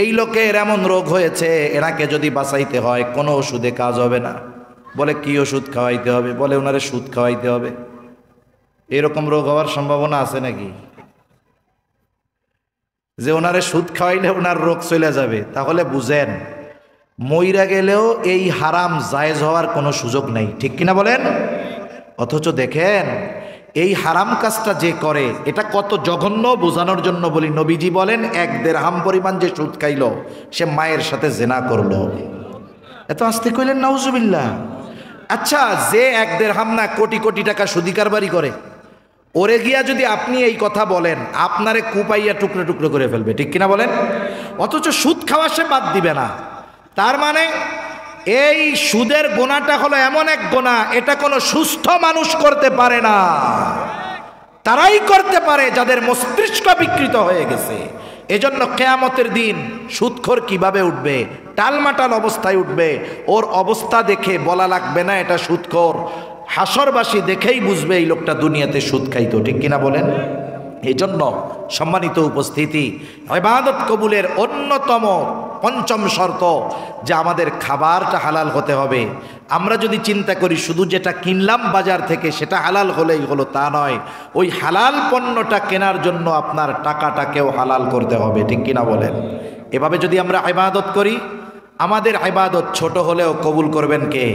এই লোকের এমন রোগ হয়েছে, এনাকে যদি বাঁচাইতে হয় কোনো ওষুধে কাজ হবে না। বলে কি ওষুধ খাওয়াইতে হবে? বলে ওনারে সুদ খাওয়াইতে হবে। এরকম রোগ হওয়ার সম্ভাবনা আছে নাকি যে ওনারে সুদ খাওয়াইলে ওনার রোগ চলে যাবে? তাহলে বুঝেন মইরা গেলেও এই হারাম জায়েজ হওয়ার কোনো সুযোগ নেই, ঠিক কিনা বলেন? অথচ দেখেন এই হারাম কাজটা যে করে এটা কত জঘন্য বোঝানোর জন্য বলি, নবীজি বলেন 1 দিরহাম পরিমাণ যে সুদ খাইল সে মায়ের সাথে জিনা করলো। এত আস্তে কইলেন নাউজুবিল্লাহ। আচ্ছা যে 1 দিরহাম না কোটি কোটি টাকা সুদি কারবারি করে, ওরে গিয়া যদি আপনি এই কথা বলেন, আপনারে কুপাইয়া টুকরো টুকরো করে ফেলবে, ঠিক কিনা বলেন? অথচ সুদ খাওয়া সে বাদ দিবে না। তার মানে এই সুদের গোনাটা হলো এমন এক গোনা, এটা কোনো সুস্থ মানুষ করতে পারে না। তারাই করতে পারে যাদের মস্তিষ্ক বিকৃত হয়ে গেছে। এজন্য কিয়ামতের দিন সুদখোর কিভাবে উঠবে, টালমাটাল অবস্থায় উঠবে। ওর অবস্থা দেখে বলা লাগবে না এটা সুদখোর, হাসরবাসী দেখেই বুঝবে এই লোকটা দুনিয়াতে সুদ খাইতো, ঠিক কিনা বলেন? এই জন্য সম্মানিত উপস্থিতি, ইবাদত কবুলের অন্যতম পঞ্চম শর্ত যে আমাদের খাবারটা হালাল হতে হবে। আমরা যদি চিন্তা করি শুধু যেটা কিনলাম বাজার থেকে সেটা হালাল হলেই হলো, তা নয়। ওই হালাল পণ্যটা কেনার জন্য আপনার টাকাটাকেও হালাল করতে হবে, ঠিক কিনা বলেন? এভাবে যদি আমরা ইবাদত করি, আমাদের ইবাদত ছোট হলেও কবুল করবেন কে?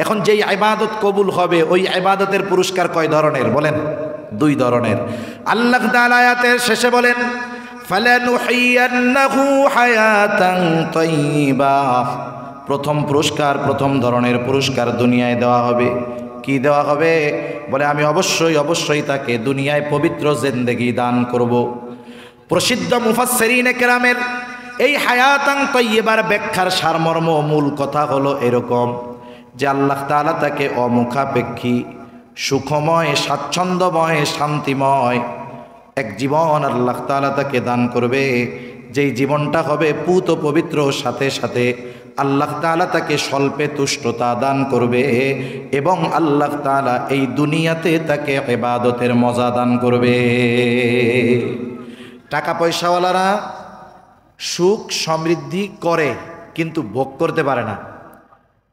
এখন যেই ইবাদত কবুল হবে ওই ইবাদতের পুরস্কার কয় ধরনের বলেন? 2 ধরনের। আল্লাহ তাআলা আয়াতের শেষে বলেন, ফালানুহিয়ান্নাহু হায়াতান তাইয়্যিবা। প্রথম পুরস্কার, প্রথম ধরনের পুরস্কার দুনিয়ায় দেওয়া হবে। কি দেওয়া হবে? বলে আমি অবশ্যই তাকে দুনিয়ায় পবিত্র জিন্দেগি দান করব। প্রসিদ্ধ মুফাসসিরিনে কেরামের এই হায়াতান তাইয়্যিবার ব্যাখ্যার সারমর্ম মূল কথা হলো এরকম যে আল্লাহ তাআলা তাকে অমুখাপেক্ষী, সুখময়, স্বাচ্ছন্দ্যময়, শান্তিময় এক জীবন আল্লাহ তাআলা তাকে দান করবে। যেই জীবনটা হবে পুত পবিত্র, সাথে সাথে আল্লাহ তাআলা তাকে স্বল্পে তুষ্টতা দান করবে এবং আল্লাহ তাআলা এই দুনিয়াতে তাকে ইবাদতের মজা দান করবে। টাকা পয়সাওয়ালারা সুখ সমৃদ্ধি করে কিন্তু ভোগ করতে পারে না।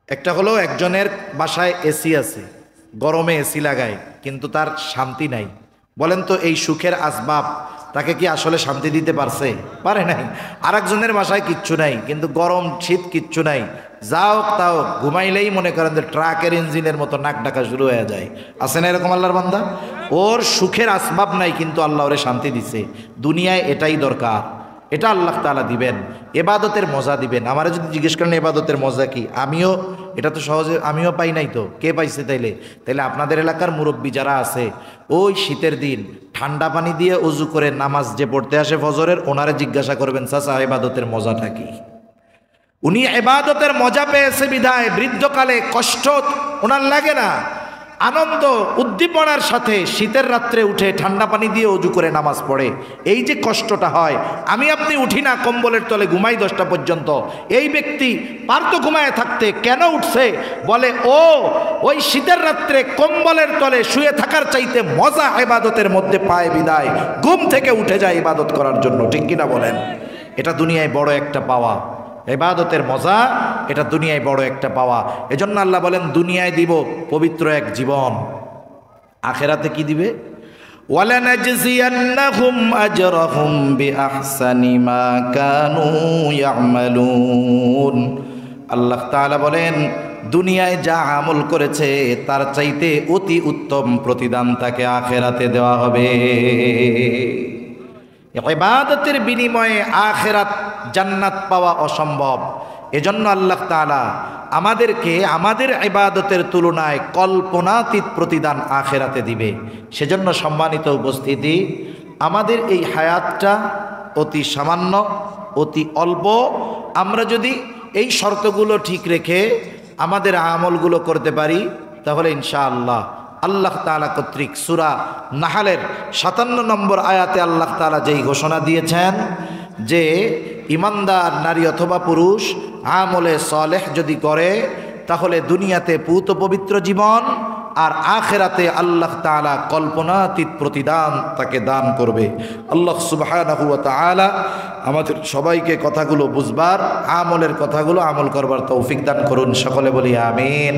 একটা হলো একজনের বাসায় এসি আছে, গরমে এসি লাগায় কিন্তু তার শান্তি নাই। বলেন তো এই সুখের আসবাব তাকে কি আসলে শান্তি দিতে পারছে? পারে নাই। আর একজনের বাসায় কিচ্ছু নাই কিন্তু গরম শীত কিচ্ছু নাই, যাও তাও ঘুমাইলেই মনে করেন যে ট্রাকের ইঞ্জিনের মতো নাক ডাকা শুরু হয়ে যায়। আছে না এরকম আল্লাহর বান্দা? ওর সুখের আসবাব নাই কিন্তু আল্লাহ ওরে শান্তি দিছে। দুনিয়ায় এটাই দরকার, এটা আল্লাহ তাআলা দিবেন, ইবাদতের মজা দিবেন। আমারে যদি জিজ্ঞেস করেন ইবাদতের মজা কি, আমিও এটা তো সহজে আমিও পাই নাই, তো কে পাইছে? তাইলে আপনাদের এলাকার মুরব্বী যারা আছে, ওই শীতের দিন ঠান্ডা পানি দিয়ে ওযু করে নামাজ যে পড়তে আসে ফজরের, ওনারে জিজ্ঞাসা করবেন চাচা ইবাদতের মজাটা কি? উনি ইবাদতের মজা পেয়েছে বিধায় বৃদ্ধকালে কষ্ট ওনার লাগে না, আনন্দ উদ্দীপনার সাথে শীতের রাত্রে উঠে ঠান্ডা পানি দিয়ে ওযু করে নামাজ পড়ে। এই যে কষ্টটা হয়, আমি আপনি উঠি না কম্বলের তলে ঘুমাই 10টা পর্যন্ত, এই ব্যক্তি পারতো ঘুমায় থাকতে, কেন উঠছে? বলে ও ওই শীতের রাত্রে কম্বলের তলে শুয়ে থাকার চাইতে মজা ইবাদতের মধ্যে পায় বিদায় ঘুম থেকে উঠে যায় ইবাদত করার জন্য, ঠিক কিনা বলেন? এটা দুনিয়ায় বড় একটা পাওয়া, ইবাদতের মজা, এটা দুনিয়ায় বড় একটা পাওয়া। এজন্য আল্লাহ বলেন দুনিয়ায় দিব পবিত্র এক জীবন, আখেরাতে কি দিবে? ওয়ালানাজজিয়ান্নাহুম আজরাহুম বিআহসানি মা কানু ইয়ামালুন। আল্লাহ তাআলা বলেন দুনিয়ায় যা আমল করেছে তার চাইতে অতি উত্তম প্রতিদান তাকে আখেরাতে দেওয়া হবে। ইবাদতের বিনিময়ে আখিরাত জান্নাত পাওয়া অসম্ভব। এজন্য আল্লাহ তাআলা আমাদেরকে আমাদের ইবাদতের তুলনায় কল্পনাতীত প্রতিদান আখিরাতে দিবে। সেজন্য সম্মানিত উপস্থিতি, আমাদের এই হায়াতটা অতি সামান্য, অতি অল্প। আমরা যদি এই শর্তগুলো ঠিক রেখে আমাদের আমলগুলো করতে পারি তাহলে ইনশাআল্লাহ আল্লাহ তাআলা কর্তৃক সূরা নাহলের 57 নম্বর আয়াতে আল্লাহ তাআলা যেই ঘোষণা দিয়েছেন যে ইমানদার নারী অথবা পুরুষ আমলে সালেহ যদি করে তাহলে দুনিয়াতে পূত পবিত্র জীবন আর আখিরাতে আল্লাহ তাআলা কল্পনাতীত প্রতিদান তাকে দান করবে। আল্লাহ সুবহানাহু ওয়া তাআলা আমাদের সবাইকে কথাগুলো বুঝবার, আমলের কথাগুলো আমল করবার তৌফিক দান করুন। সকলে বলি আমিন।